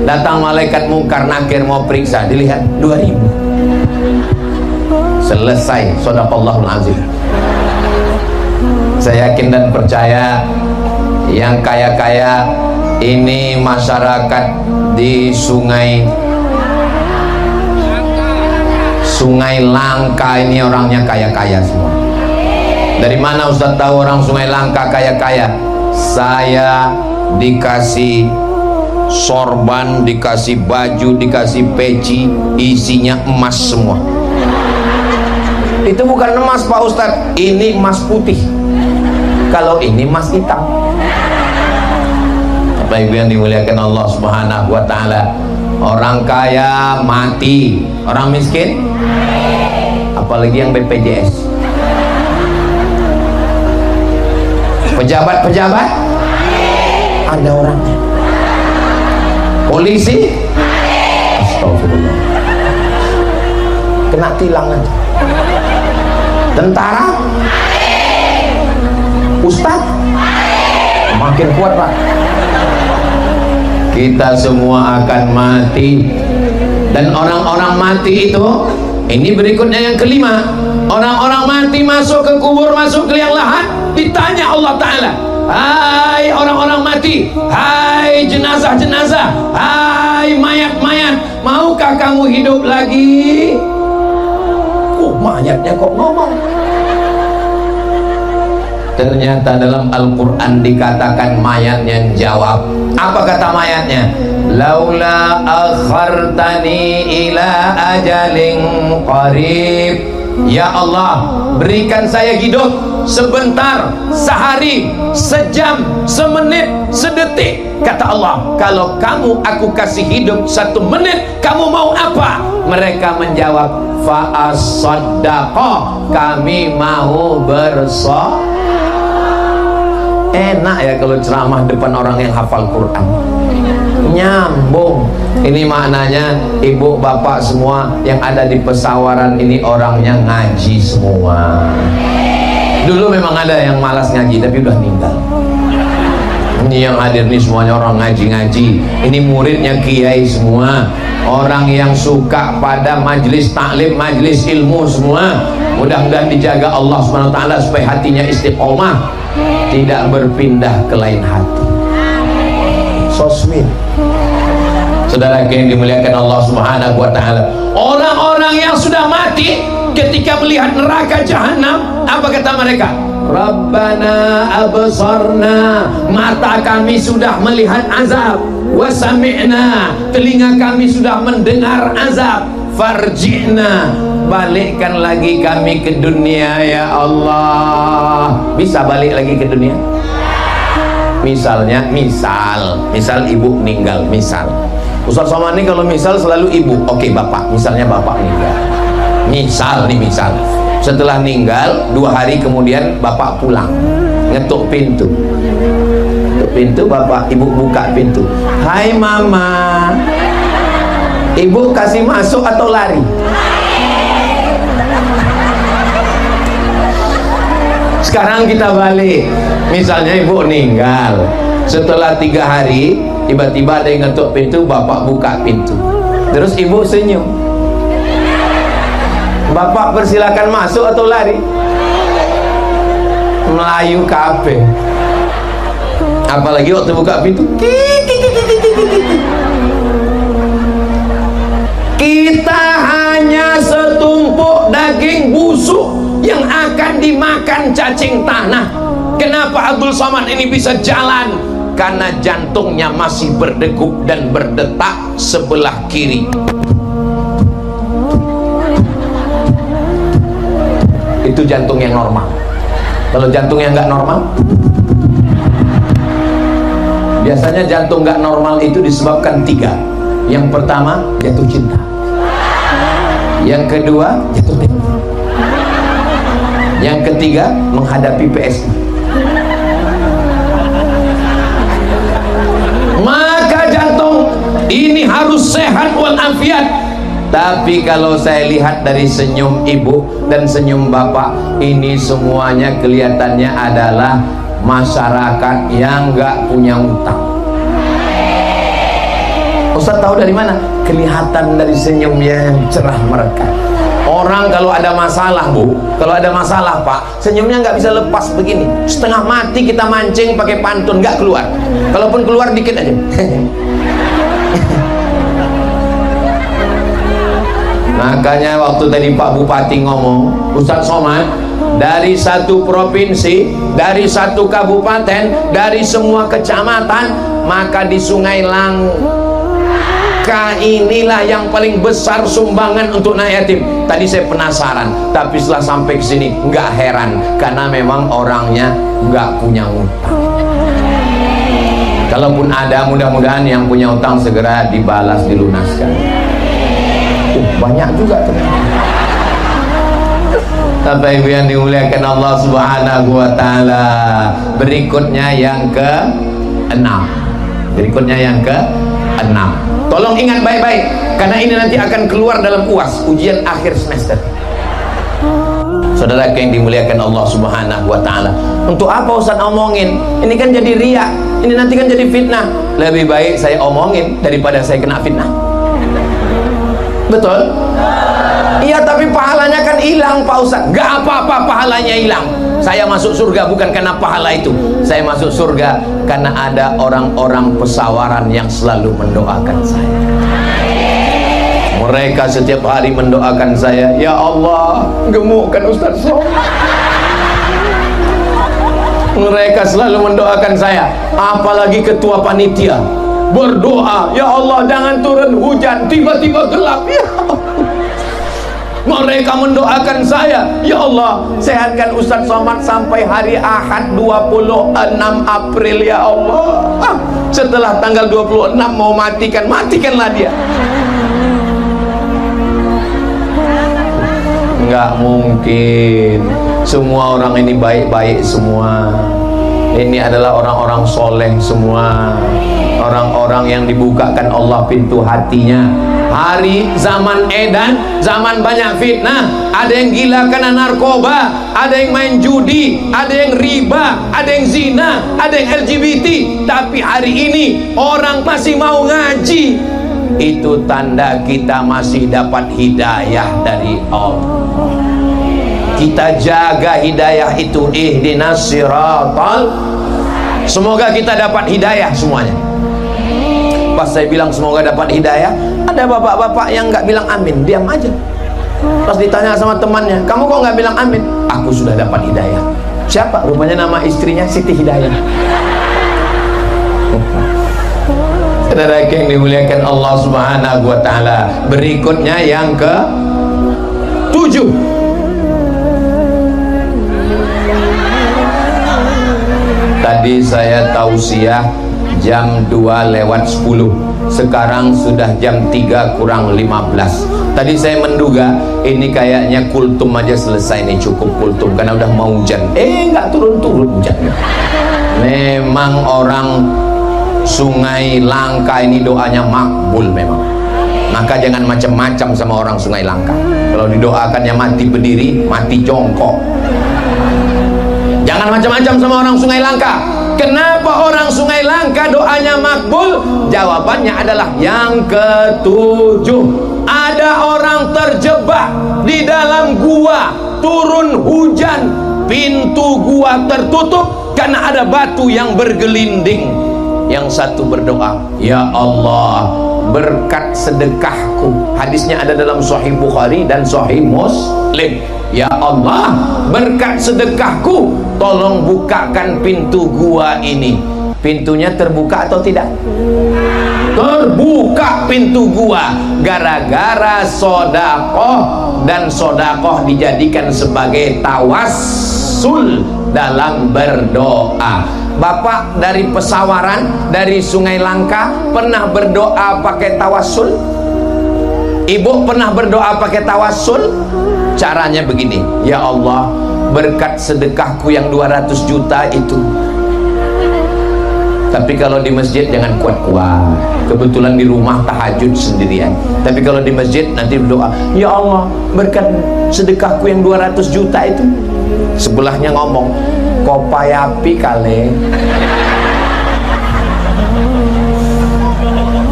datang malaikat mungkar nakir mau periksa, dilihat 2.000. Selesai. Shadaqallahul azim. Saya yakin dan percaya yang kaya-kaya ini masyarakat di Sungai Langka ini orangnya kaya-kaya semua. Dari mana Ustaz tahu orang Sungai Langka kaya-kaya? Saya dikasih sorban, dikasih baju, dikasih peci, isinya emas semua. Itu bukan emas Pak Ustadz, ini emas putih. Kalau ini emas hitam. Bapak Ibu yang dimuliakan Allah Subhanahu wa Ta'ala, orang kaya mati, orang miskin, apalagi yang BPJS, pejabat-pejabat ada orangnya, polisi, astagfirullah, kena tilang aja, tentara, ustadz, makin kuat Pak. Kita semua akan mati, dan orang-orang mati itu, ini berikutnya yang kelima, orang-orang mati masuk ke kubur, masuk ke liang lahat, ditanya Allah Ta'ala, hai orang-orang mati, hai jenazah-jenazah, hai mayat-mayat, maukah kamu hidup lagi? Mayatnya kok ngomong. Ternyata dalam Al-Quran dikatakan mayatnya jawab. Apa kata mayatnya? Laula akhartani ila ajalin qarib, ya Allah, berikan saya hidup sebentar, sehari, sejam, semenit, sedetik. Kata Allah, kalau kamu aku kasih hidup 1 menit, kamu mau apa? Mereka menjawab, fa'as-saddaqah, kami mau bersedekah. Enak ya kalau ceramah depan orang yang hafal Quran, nyambung. Ini maknanya ibu bapak semua yang ada di pesawaran ini orangnya ngaji semua. Dulu memang ada yang malas ngaji tapi udah meninggal. Ini yang hadir nih semuanya orang ngaji-ngaji. Ini muridnya kiai semua, orang yang suka pada majelis taklim, majelis ilmu semua. Mudah-mudahan dijaga Allah SWT supaya hatinya istiqomah. tidak berpindah ke lain hati. So sweet. Saudara yang dimuliakan Allah Subhanahu wa taala, orang-orang yang sudah mati ketika melihat neraka jahanam, apa kata mereka? Rabbana absarna, mata kami sudah melihat azab, wa sami'na, telinga kami sudah mendengar azab, farji'na, balikkan lagi kami ke dunia ya Allah. Bisa balik lagi ke dunia? Misalnya, misal ibu meninggal, misal Ustaz Somad ini kalau misal selalu ibu, oke bapak, misalnya bapak meninggal, misal setelah meninggal 2 hari kemudian bapak pulang, ngetuk pintu, bapak ibu buka pintu, hai mama, ibu kasih masuk atau lari? Sekarang kita balik, misalnya ibu meninggal, setelah 3 hari tiba-tiba ada yang ngetuk pintu, bapak buka pintu, terus ibu senyum, bapak persilakan masuk atau lari? Melayu kafe. Apalagi waktu buka pintu, kita hanya setumpuk daging busuk yang akan dimakan cacing tanah. Kenapa Abdul Somad ini bisa jalan? Karena jantungnya masih berdegup dan berdetak sebelah kiri. Itu jantung yang normal. Kalau jantung yang nggak normal, biasanya jantung nggak normal itu disebabkan 3. Yang pertama, jatuh cinta. Yang kedua, jatuh cinta. Yang ketiga, menghadapi PSI. Maka jantung ini harus sehat walafiat. Tapi kalau saya lihat dari senyum ibu dan senyum bapak, ini semuanya kelihatannya adalah masyarakat yang nggak punya utang. Ustaz tahu dari mana? Kelihatan dari senyumnya yang cerah mereka. Orang kalau ada masalah bu, kalau ada masalah pak, senyumnya nggak bisa lepas begini. Setengah mati kita mancing pakai pantun, nggak keluar. Kalaupun keluar dikit aja. Makanya waktu tadi Pak Bupati ngomong, Ustaz Somad, dari satu provinsi, dari satu kabupaten, dari semua kecamatan, maka di Sungai Langka inilah yang paling besar sumbangan untuk anak yatim. Tadi saya penasaran, tapi setelah sampai ke sini nggak heran, karena memang orangnya nggak punya utang. Kalaupun ada, mudah-mudahan yang punya utang segera dibalas, dilunaskan. Banyak juga tuh. Bapak Ibu yang dimuliakan Allah Subhanahu wa taala, berikutnya yang ke-6. Tolong ingat baik-baik, karena ini nanti akan keluar dalam UAS, ujian akhir semester. Saudara yang dimuliakan Allah Subhanahu wa taala, untuk apa Ustaz omongin? Ini kan jadi riya, ini nanti kan jadi fitnah. Lebih baik saya omongin daripada saya kena fitnah. Betul? Iya, tapi pahalanya kan hilang Pak Ustaz. Gak apa-apa pahalanya hilang. Saya masuk surga bukan karena pahala itu. Saya masuk surga karena ada orang-orang pesawaran yang selalu mendoakan saya. Mereka setiap hari mendoakan saya, ya Allah, gemukkan Ustaz Somad. Mereka selalu mendoakan saya. Apalagi ketua panitia berdoa, ya Allah jangan turun hujan, tiba-tiba gelap, ya Allah. Mereka mendoakan saya, ya Allah sehatkan Ustaz Somad sampai hari Ahad 26 April ya Allah. Setelah tanggal 26 mau matikanlah dia. Enggak mungkin. Semua orang ini baik-baik semua. Ini adalah orang-orang soleh semua, orang-orang yang dibukakan Allah pintu hatinya. Hari zaman edan, zaman banyak fitnah. Ada yang gila karena narkoba, ada yang main judi, ada yang riba, ada yang zina, ada yang LGBT. Tapi hari ini orang masih mau ngaji. Itu tanda kita masih dapat hidayah dari Allah. Kita jaga hidayah itu. Ihdinas siratal. Semoga kita dapat hidayah semuanya. Pas saya bilang semoga dapat hidayah, ada bapak-bapak yang nggak bilang amin, diam aja. Pas ditanya sama temannya, kamu kok nggak bilang amin? Aku sudah dapat hidayah. Siapa? Rupanya nama istrinya Siti Hidayah. Saudara yang dimuliakan Allah Subhanahu wa taala. Berikutnya yang ke-7. Tadi saya tausiah jam 2:10. Sekarang sudah jam 3 kurang 15. Tadi saya menduga ini kayaknya kultum aja selesai nih, cukup kultum karena udah mau hujan. Nggak turun-turun hujannya. Memang orang Sungai Langka ini doanya makbul memang. Maka jangan macam-macam sama orang Sungai Langka. Kalau didoakannya mati berdiri, mati jongkok. Jangan macam-macam sama orang Sungai Langka. Kenapa orang Sungai Langka doanya makbul? Jawabannya adalah yang ke-7. Ada orang terjebak di dalam gua, turun hujan, pintu gua tertutup karena ada batu yang bergelinding. Yang satu berdoa, ya Allah, berkat sedekahku. Hadisnya ada dalam Sahih Bukhari dan Sahih Muslim. Ya Allah, berkat sedekahku, tolong bukakan pintu gua ini. Pintunya terbuka atau tidak? Terbuka pintu gua. Gara-gara sodakoh, dan sodakoh dijadikan sebagai tawassul dalam berdoa. Bapak dari Pesawaran, dari Sungai Langka, pernah berdoa pakai tawassul? Ibu pernah berdoa pakai tawassul? Caranya begini, ya Allah, berkat sedekahku yang 200 juta itu. Tapi kalau di masjid jangan kuat-kuat. Kebetulan di rumah tahajud sendirian. Tapi kalau di masjid nanti berdoa, ya Allah, berkat sedekahku yang 200 juta itu. Sebelahnya ngomong, kopayapi kali.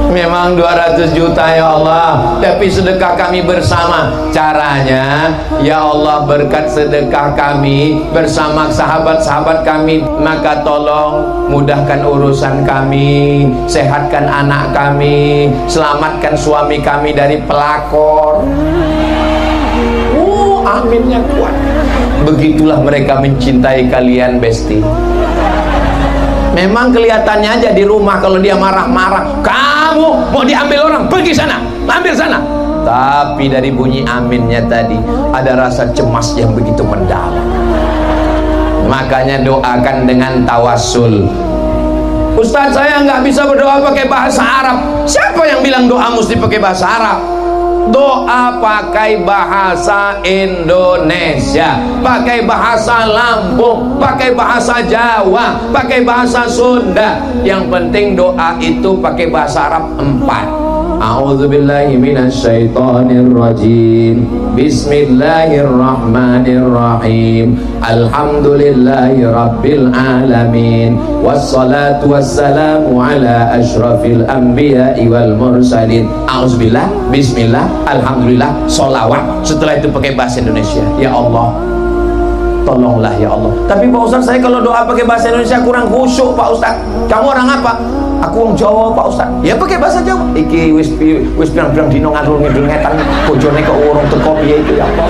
Memang 200 juta ya Allah, tapi sedekah kami bersama. Caranya, ya Allah, berkat sedekah kami bersama sahabat-sahabat kami, maka tolong mudahkan urusan kami, sehatkan anak kami, selamatkan suami kami dari pelakor. Aminnya kuat. Begitulah mereka mencintai kalian, besti. Memang kelihatannya aja di rumah kalau dia marah-marah, kamu mau diambil orang, pergi sana, ambil sana. Tapi dari bunyi aminnya tadi ada rasa cemas yang begitu mendalam. Makanya doakan dengan tawassul. Ustaz, saya nggak bisa berdoa pakai bahasa Arab. Siapa yang bilang doa mesti pakai bahasa Arab? Doa pakai bahasa Indonesia, pakai bahasa Lampung, pakai bahasa Jawa, pakai bahasa Sunda. Yang penting doa itu pakai bahasa Arab 4. A'udzubillahi minasyaitonirrajim. Bismillahirrahmanirrahim. Alhamdulillahi rabbil alamin. Wassalatu wassalamu ala asyrafil anbiya'i wal mursalin. A'udzubillah, bismillah, alhamdulillah, sholawat. Setelah itu pakai bahasa Indonesia. Ya Allah, tolonglah ya Allah. Tapi Pak Ustaz, saya kalau doa pakai bahasa Indonesia kurang khusyuk Pak Ustaz. Kamu orang apa? Aku orang Jawa Pak Ustaz. Ya pakai bahasa Jawa. Iki wis pirang-pirang dino ngalur ngidul ngetan bojone kok urung teko piye iki ya Allah.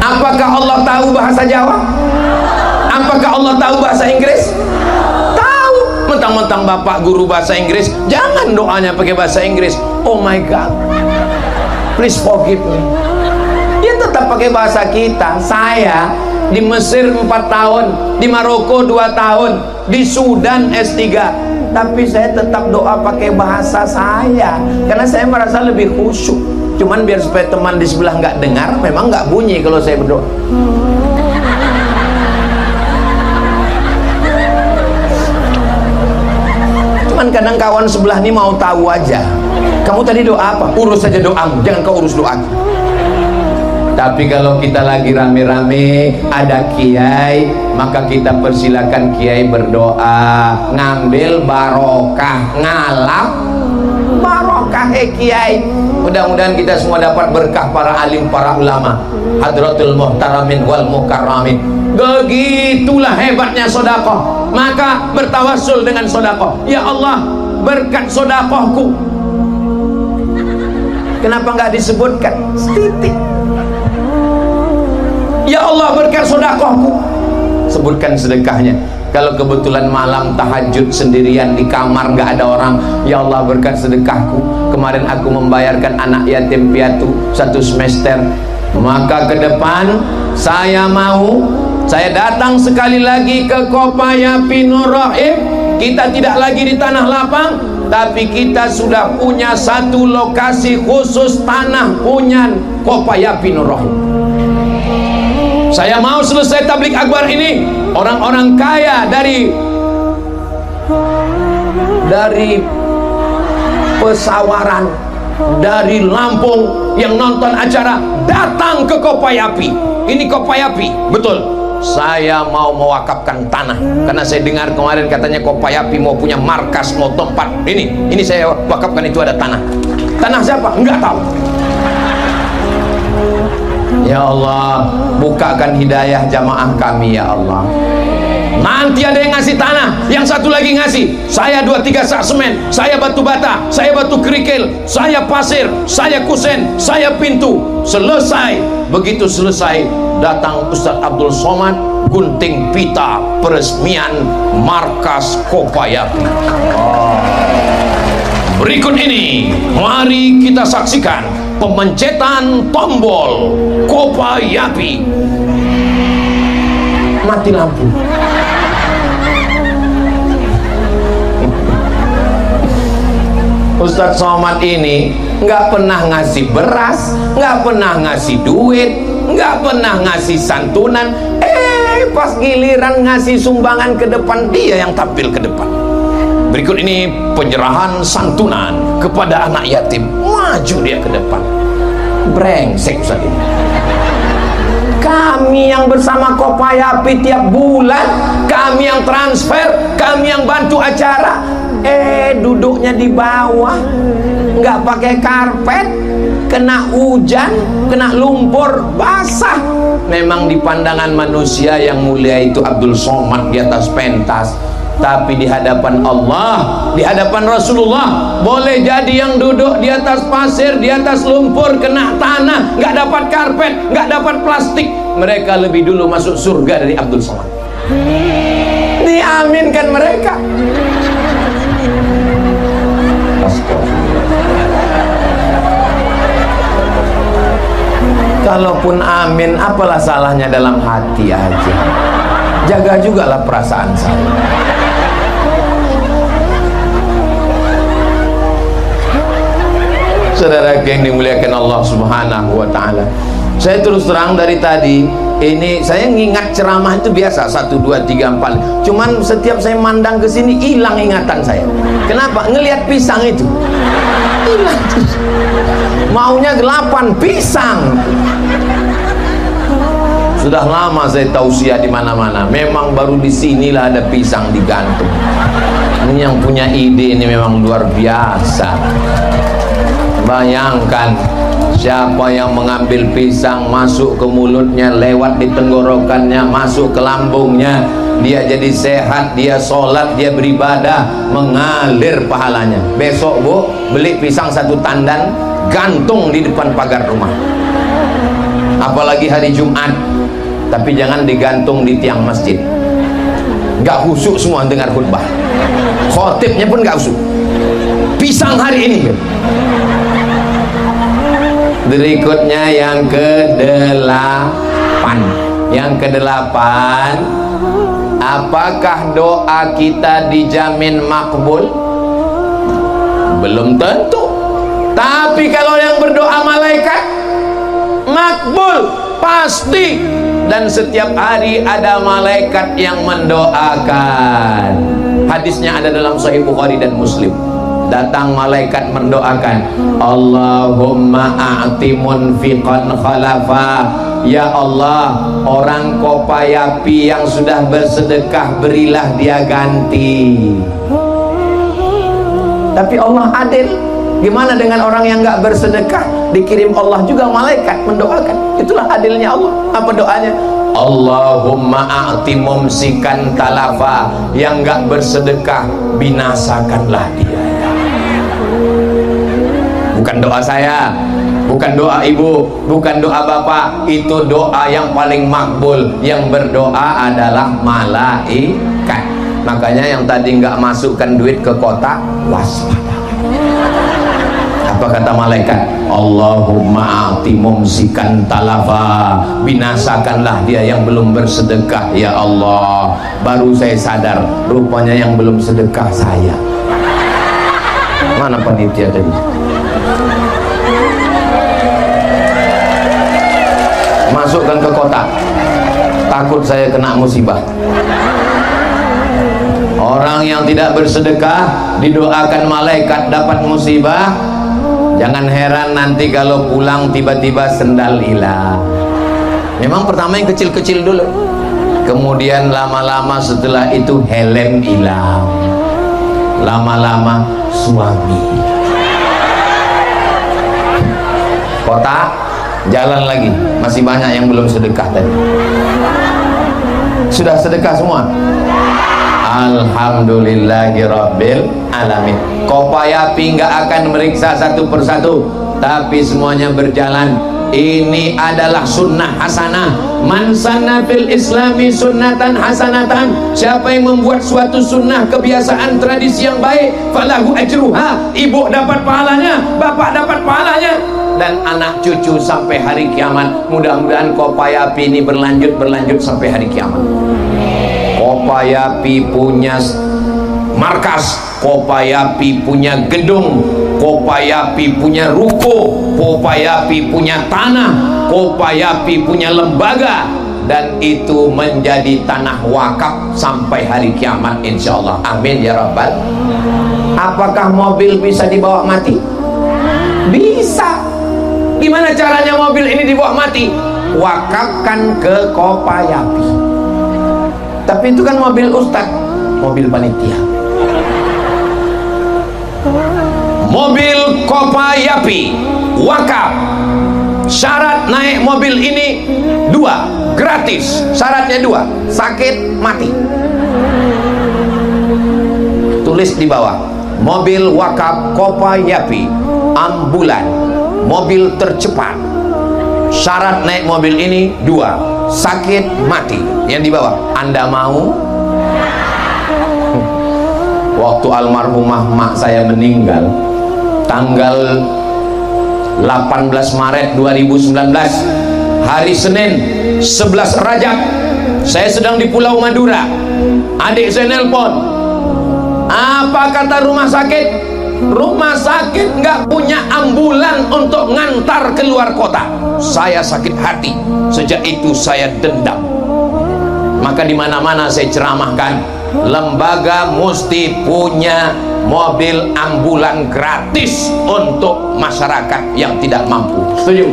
Apakah Allah tahu bahasa Jawa? Apakah Allah tahu bahasa Inggris? Tahu. Mentang-mentang Bapak guru bahasa Inggris, jangan doanya pakai bahasa Inggris. Oh my God, please forgive me. Ya tetap pakai bahasa kita. Saya di Mesir 4 tahun, di Maroko 2 tahun, di Sudan S3. Tapi saya tetap doa pakai bahasa saya, karena saya merasa lebih khusyuk. Cuman biar supaya teman di sebelah nggak dengar, memang nggak bunyi kalau saya berdoa. Cuman kadang kawan sebelah ini mau tahu aja, kamu tadi doa apa? Urus saja doamu, jangan kau urus doaku. Tapi kalau kita lagi rame-rame ada kiai, maka kita persilakan kiai berdoa, ngambil barokah, ngalap barokah. berkah kiai. Mudah-mudahan kita semua dapat berkah para alim, para ulama, hadratul muhtaramin wal mukarramin. Begitulah hebatnya sedekah. Maka bertawassul dengan sedekah. Ya Allah, berkat sedekahku. Kenapa nggak disebutkan? Setitik. Ya Allah, berkat sedekahku. Sebutkan sedekahnya. Kalau kebetulan malam tahajud sendirian di kamar nggak ada orang, ya Allah, berkat sedekahku. Kemarin aku membayarkan anak yatim piatu 1 semester. Maka ke depan saya datang sekali lagi ke Kopayapi Nur Rahim. Kita tidak lagi di tanah lapang, tapi kita sudah punya satu lokasi khusus tanah punya Kopayapi Nur Rahim. Saya mau selesai tablik akbar ini, orang-orang kaya dari Pesawaran, dari Lampung yang nonton acara datang ke Kopayapi. Ini Kopayapi, betul. Saya mau mewakafkan tanah karena saya dengar kemarin katanya Kopayapi mau punya markas, mau tempat. Ini saya wakafkan, itu ada tanah. Tanah siapa? Enggak tahu. Ya Allah, bukakan hidayah jamaah kami ya Allah. Nanti ada yang ngasih tanah, yang satu lagi ngasih, saya 2-3 sak semen, saya batu bata, saya batu kerikil, saya pasir, saya kusen, saya pintu. Selesai. Begitu selesai, datang Ustaz Abdul Somad, gunting pita peresmian markas Kopayapi. Berikut ini mari kita saksikan pemencetan tombol Kopayapi. Mati lampu. Ustadz Somad ini nggak pernah ngasih beras, nggak pernah ngasih duit, nggak pernah ngasih santunan. Pas giliran ngasih sumbangan ke depan, dia yang tampil ke depan. Berikut ini penyerahan santunan kepada anak yatim. Maju dia ke depan. Brengsek Ustaz ini. Kami yang bersama Kopayapi tiap bulan, kami yang transfer, kami yang bantu acara, duduknya di bawah, nggak pakai karpet, kena hujan, kena lumpur, basah. Memang di pandangan manusia yang mulia itu Abdul Somad di atas pentas, tapi di hadapan Allah, di hadapan Rasulullah, boleh jadi yang duduk di atas pasir, di atas lumpur, kena tanah, nggak dapat karpet, nggak dapat plastik, mereka lebih dulu masuk surga dari Abdul Somad. Diaminkan mereka. Kalaupun amin, apalah salahnya dalam hati aja. Jaga juga lah perasaan saya. Saudara yang dimuliakan Allah Subhanahu wa ta'ala, saya terus terang dari tadi ini saya ngingat ceramah itu biasa 1, 2, 3, 4. Cuman setiap saya mandang ke sini hilang ingatan saya. Kenapa? Ngelihat pisang itu hilang. Maunya 8 pisang. Sudah lama saya tausiah di mana-mana. Memang baru di sinilah ada pisang digantung. Ini yang punya ide ini memang luar biasa. Bayangkan siapa yang mengambil pisang masuk ke mulutnya, lewat di tenggorokannya, masuk ke lambungnya, dia jadi sehat, dia sholat, dia beribadah, mengalir pahalanya. Besok Bu, beli pisang 1 tandan, gantung di depan pagar rumah. Apalagi hari Jumat, tapi jangan digantung di tiang masjid. Gak khusyuk semua dengar khutbah, khotibnya pun gak khusyuk. Pisang hari ini. Berikutnya yang ke-8. Yang ke-8, apakah doa kita dijamin makbul? Belum tentu. Tapi kalau yang berdoa malaikat, makbul pasti. Dan setiap hari ada malaikat yang mendoakan. Hadisnya ada dalam Sahih Bukhari dan Muslim. Datang malaikat mendoakan, Allahumma a'ti munfiqan khalafa. Ya Allah, orang Kopayapi yang sudah bersedekah, berilah dia ganti. Tapi Allah adil. Gimana dengan orang yang nggak bersedekah? Dikirim Allah juga malaikat mendoakan. Itulah adilnya Allah. Apa doanya? Allahumma a'ti mumsikan talafa, yang nggak bersedekah binasakanlah dia. Bukan doa saya, bukan doa ibu, bukan doa bapak. Itu doa yang paling makbul. Yang berdoa adalah malaikat. Makanya yang tadi nggak masukkan duit ke kotak, waspada. Apa kata malaikat? Allahumma a'ti mumsikan talafa, binasakanlah dia yang belum bersedekah ya Allah. Baru saya sadar, rupanya yang belum sedekah saya. Mana panitia tadi? Masukkan ke kotak. Takut saya kena musibah. Orang yang tidak bersedekah didoakan malaikat dapat musibah. Jangan heran nanti kalau pulang tiba-tiba sendal hilang. Memang pertama yang kecil-kecil dulu, kemudian lama-lama setelah itu helm hilang, lama-lama suami. Kotak, jalan lagi. Masih banyak yang belum sedekah tadi. Sudah sedekah semua? Alhamdulillahirabbil alamin. Kopayapi nggak akan meriksa satu persatu, tapi semuanya berjalan. Ini adalah sunnah hasanah. Man sanna fil islami sunnatan hasanatan, siapa yang membuat suatu sunnah, kebiasaan, tradisi yang baik, falahu ajruha. Ibu dapat pahalanya, bapak dapat pahalanya, dan anak cucu sampai hari kiamat. Mudah-mudahan Kopayapi ini berlanjut sampai hari kiamat. Kopayapi punya markas, Kopayapi punya gedung, Kopayapi punya ruko, Kopayapi punya tanah, Kopayapi punya lembaga, dan itu menjadi tanah wakaf sampai hari kiamat insyaallah. Amin ya rabbal. Apakah mobil bisa dibawa mati? Bisa. Gimana caranya mobil ini dibawa mati? Wakafkan ke Kopayapi. Tapi itu kan mobil ustadz, mobil panitia. Mobil Kopayapi wakaf. Syarat naik mobil ini 2, gratis. Syaratnya 2, sakit mati. Tulis di bawah, mobil wakaf Kopayapi, ambulan, mobil tercepat. Syarat naik mobil ini 2, sakit mati. Yang di bawah, Anda mau? Waktu almarhumah mak saya meninggal tanggal 18 Maret 2019, hari Senin 11 Rajab, saya sedang di Pulau Madura. Adik saya nelpon, apa kata rumah sakit? Rumah sakit nggak punya ambulan untuk ngantar keluar kota. Saya sakit hati. Sejak itu saya dendam. Maka di mana-mana saya ceramahkan, lembaga mesti punya mobil ambulan gratis untuk masyarakat yang tidak mampu. Setuju?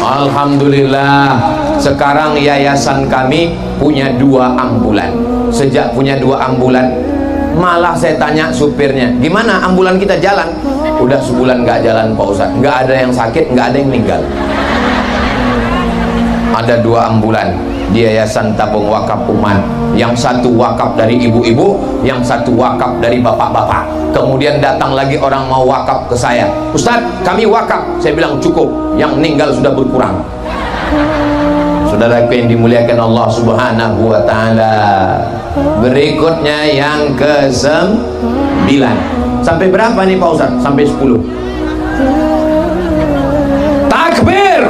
Alhamdulillah, sekarang yayasan kami punya 2 ambulan. Sejak punya 2 ambulan, malah saya tanya supirnya, gimana ambulan kita jalan? Udah sebulan nggak jalan Pak Ustadz, nggak ada yang sakit, nggak ada yang meninggal. Ada 2 ambulan di Yayasan Tabung Wakaf Umat. Yang satu wakaf dari ibu-ibu, yang satu wakaf dari bapak-bapak. Kemudian datang lagi orang mau wakaf ke saya, Ustadz kami wakaf. Saya bilang cukup, yang meninggal sudah berkurang. Saudaraku yang dimuliakan Allah Subhanahu wa ta'ala, berikutnya yang ke-9. Sampai berapa nih Pak Ustadz? Sampai 10. Takbir.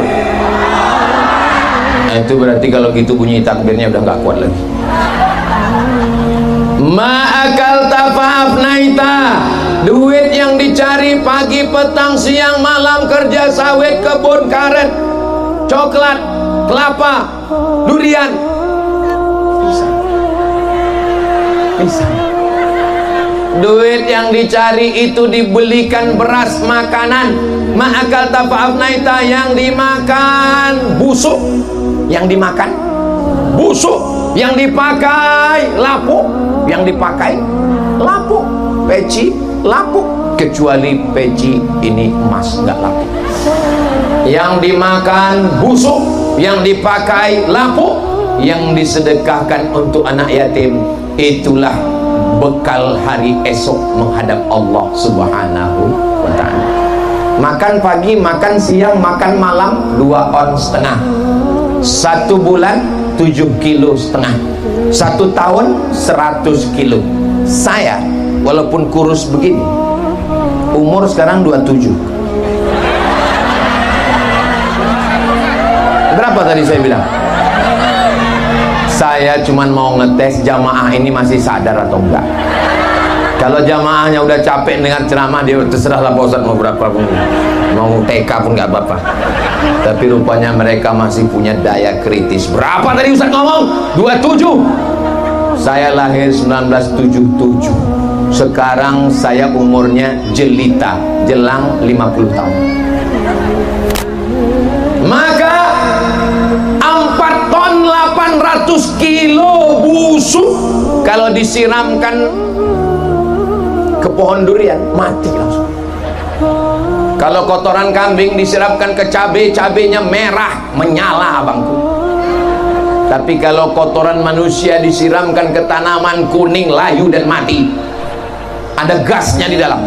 Itu berarti kalau gitu bunyi takbirnya udah nggak kuat lagi. Ma'akal tafafnaita, duit yang dicari pagi, petang, siang, malam, kerja sawit, kebun karet, coklat, kelapa, durian. Bisa. Duit yang dicari itu dibelikan beras, makanan. Ma'akal tafafnaita, yang dimakan busuk, yang dimakan busuk, yang dipakai lapuk, yang dipakai lapuk, peci lapuk, kecuali peci ini emas, nggak laku. Yang dimakan busuk, yang dipakai lapuk, yang disedekahkan untuk anak yatim, itulah bekal hari esok menghadap Allah Subhanahu wa ta'ala. Makan pagi, makan siang, makan malam 2,5 ons. 1 bulan 7,5 kilo. 1 tahun 100 kilo. Saya walaupun kurus begini, umur sekarang 27. Berapa tadi saya bilang? Saya cuman mau ngetes jamaah ini masih sadar atau enggak. Kalau jamaahnya udah capek dengan ceramah, dia terserahlah Pak Ustadz mau berapa pun, mau TK pun nggak apa-apa. Tapi rupanya mereka masih punya daya kritis. Berapa tadi Ustadz ngomong? 27. Saya lahir 1977. Sekarang saya umurnya jelita, jelang 50 tahun. Maka 4 ton 800 kilo busuk kalau disiramkan ke pohon durian mati langsung. Kalau kotoran kambing disiramkan ke cabai, cabainya merah menyala abangku. Tapi kalau kotoran manusia disiramkan ke tanaman, kuning, layu dan mati. Ada gasnya di dalam.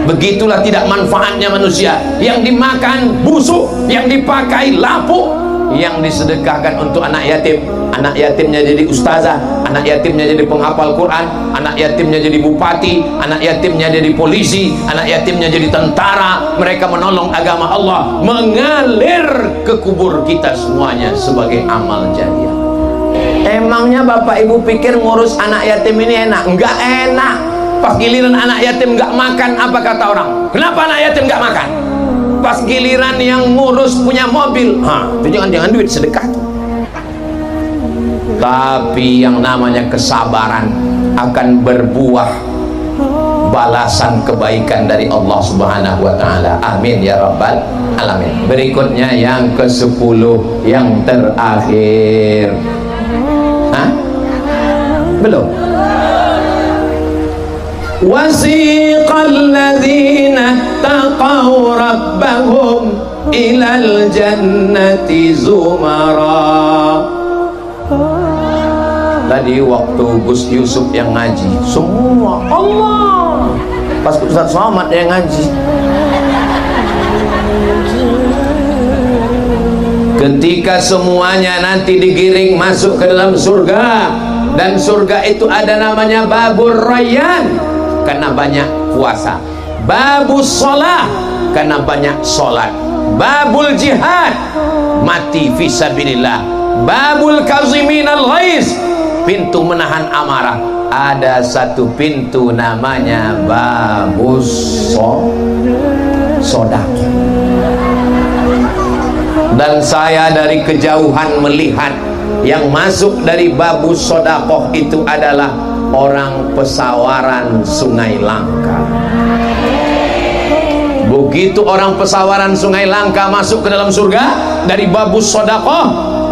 Begitulah tidak manfaatnya manusia. Yang dimakan busuk, yang dipakai lapuk, yang disedekahkan untuk anak yatim. Anak yatimnya jadi ustazah, anak yatimnya jadi penghafal Quran, anak yatimnya jadi bupati, anak yatimnya jadi polisi, anak yatimnya jadi tentara. Mereka menolong agama Allah, mengalir ke kubur kita semuanya sebagai amal jariah. Emangnya bapak ibu pikir ngurus anak yatim ini enak? Enggak enak. Pas giliran anak yatim nggak makan, apa kata orang? Kenapa anak yatim nggak makan? Pas giliran yang ngurus punya mobil, itu jangan-jangan duit sedekah. Tapi yang namanya kesabaran akan berbuah balasan kebaikan dari Allah Subhanahu wa ta'ala. Amin ya rabbal alamin. Berikutnya yang ke-10, yang terakhir. Belum. Wasiqal ladzina taqaw rabbahum ilal jannati zumara. Tadi waktu Gus Yusuf yang ngaji, semua Allah. Pas Ustaz Somad yang ngaji, ketika semuanya nanti digiring masuk ke dalam surga, dan surga itu ada namanya Babur Rayyan karena banyak puasa, Babus Shalah karena banyak sholat, Babul Jihad mati fisabilillah, Babul Kaziminal Ghaiz pintu menahan amarah. Ada satu pintu namanya Babus Sodaqah. Dan saya dari kejauhan melihat yang masuk dari Babus Sodaqah itu adalah orang pesawaran Sungai Langka. Begitu orang pesawaran Sungai Langka masuk ke dalam surga dari Babus Sodaqah,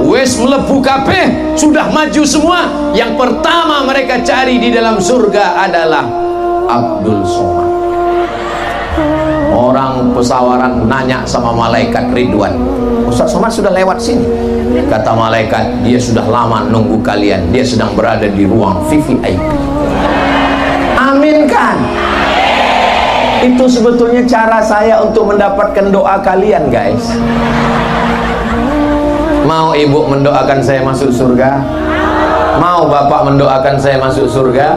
wes melebu kabeh, sudah maju semua. Yang pertama mereka cari di dalam surga adalah Abdul Somad. Orang pesawaran nanya sama malaikat Ridwan, Ustaz Somad sudah lewat sini. Kata malaikat, dia sudah lama nunggu kalian, dia sedang berada di ruang VVIP. Amin kan? Itu sebetulnya cara saya untuk mendapatkan doa kalian, guys. Mau ibu mendoakan saya masuk surga? Mau bapak mendoakan saya masuk surga?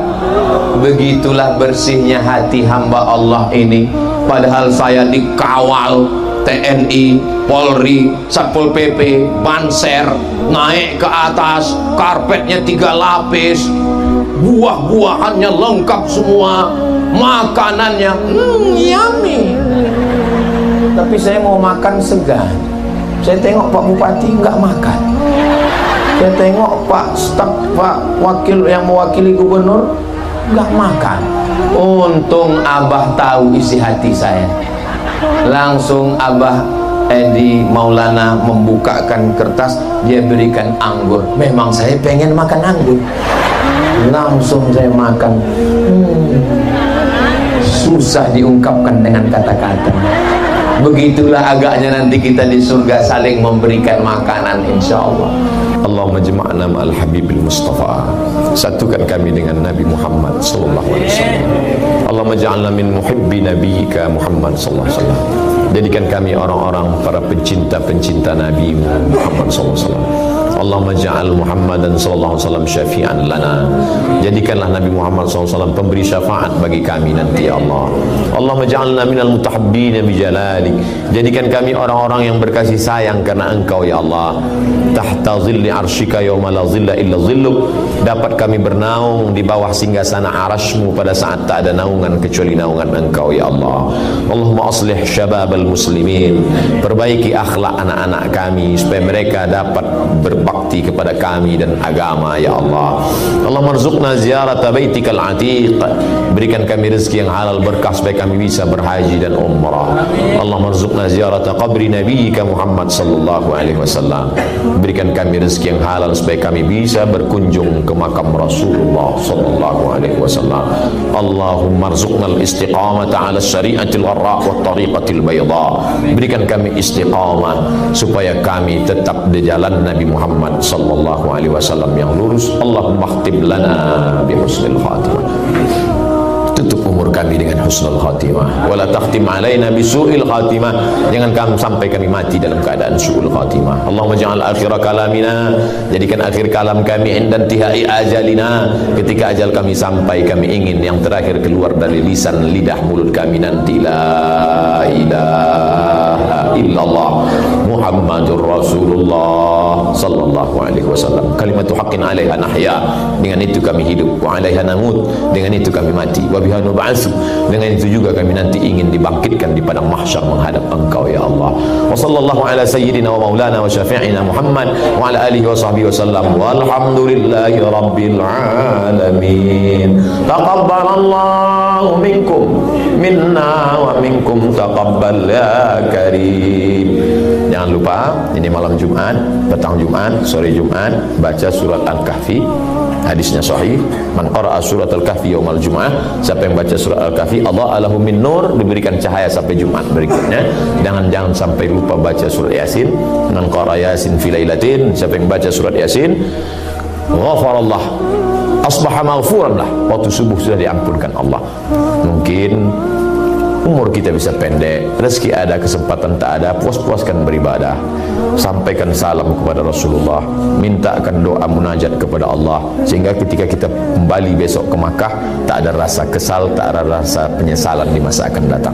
Begitulah bersihnya hati hamba Allah ini. Padahal saya dikawal TNI, Polri, Satpol PP, Banser, naik ke atas, karpetnya 3 lapis, buah-buahannya lengkap semua, makanannya yummy. Tapi saya mau makan segan. Saya tengok Pak Bupati nggak makan. Saya tengok Pak Wakil yang mewakili gubernur nggak makan. Untung Abah tahu isi hati saya. Langsung Abah Edi Maulana membukakan kertas, dia berikan anggur. Memang saya pengen makan anggur. Langsung saya makan. susah diungkapkan dengan kata-kata. Begitulah agaknya nanti kita di surga saling memberikan makanan, insyaallah. Allahumma jama'na ma'al habibil mustafa, satukan kami dengan Nabi Muhammad sallallahu alaihi wasallam. Allahumma ja'alna min muhibbi nabiyyika Muhammad sallallahu alaihi wasallam. Jadikan kami orang-orang para pencinta-pencinta Nabi Muhammad sallallahu alaihi wasallam. Allahumma ja'al Muhammadan sallallahu alaihi wasallam syafi'an lana. Jadikanlah Nabi Muhammad sallallahu alaihi wasallam pemberi syafaat bagi kami nanti, ya Allah. Allahumma ja'alna minal mutahabbina bi jalalik. Jadikan kami orang-orang yang berkasih sayang karena Engkau, ya Allah. Tahta zilli arsyika yauma la zilla illa zilluk. Dapat kami bernaung di bawah singgasana arasy-Mu pada saat tak ada naungan kecuali naungan Engkau, ya Allah. Allahumma aslih syababal muslimin. Perbaiki akhlak anak-anak kami supaya mereka dapat berbakti kepada kami dan agama, ya Allah. Allah marzuqna ziyarata baitikal atiq. Berikan kami rezeki yang halal berkah supaya kami bisa berhaji dan umrah. Allah marzuqna ziyarata qabri nabiyyika Muhammad sallallahu alaihi wasallam. Berikan kami rezeki yang halal supaya kami bisa berkunjung ke makam Rasulullah sallallahu alaihi wasallam. Allahumma arzuqna al-istiqamata 'ala syari'atil gharra wa tariqatil bayda. Berikan kami istiqamah supaya kami tetap di jalan Nabi Muhammad sallallahu alaihi wasallam yang lurus. Allahumma khtib lana bi husnil khatimah. Tutup umur kami dengan husnul khatimah. Wala takhtim alaina bi su'il khatimah. Jangan kamu sampai kami mati dalam keadaan su'ul khatimah. Allahumma ja'al akhir kalamina. Jadikan akhir kalam kami inda intihai ajalina. Ketika ajal kami sampai, kami ingin yang terakhir keluar dari lisan lidah mulut kami nanti, la ilaha illallah Muhammadur Rasulullah sallallahu alaihi wasallam. Kalimatu haqqin 'alaiha nahya. Dengan itu kami hidup, wa 'alaiha namut. Dengan itu kami mati, wa biha nub'atsu. Dengan itu juga kami nanti ingin dibangkitkan di padang mahsyar menghadap Engkau, ya Allah. Wa sallallahu ala sayyidina wa maulana wa syafi'ina Muhammad wa ala alihi wa sahbihi wasallam. Walhamdulillahi rabbil alamin. Taqabbalallahu minkum minna wa minkum taqabbal ya karim. Jangan lupa, ini malam Jumat, petang Jumat, sore Jumat, baca surat Al-Kahfi. Hadisnya sahih, man qara'a surat Al-Kahfi yaumal Jum'ah. Siapa yang baca surat Al-Kahfi, Allah alahu min nur, diberikan cahaya sampai Jumat berikutnya. Jangan sampai lupa baca surat Yasin. Man qara'a Yasin fi lailatin. Siapa yang baca surat Yasin, ghafarallah, asbaha maghfuran lah. Waktu subuh sudah diampunkan Allah. Mungkin umur kita bisa pendek, rezeki ada, kesempatan tak ada, puas-puaskan beribadah. Sampaikan salam kepada Rasulullah, mintakan doa munajat kepada Allah, sehingga ketika kita kembali besok ke Makkah tak ada rasa kesal, tak ada rasa penyesalan di masa akan datang.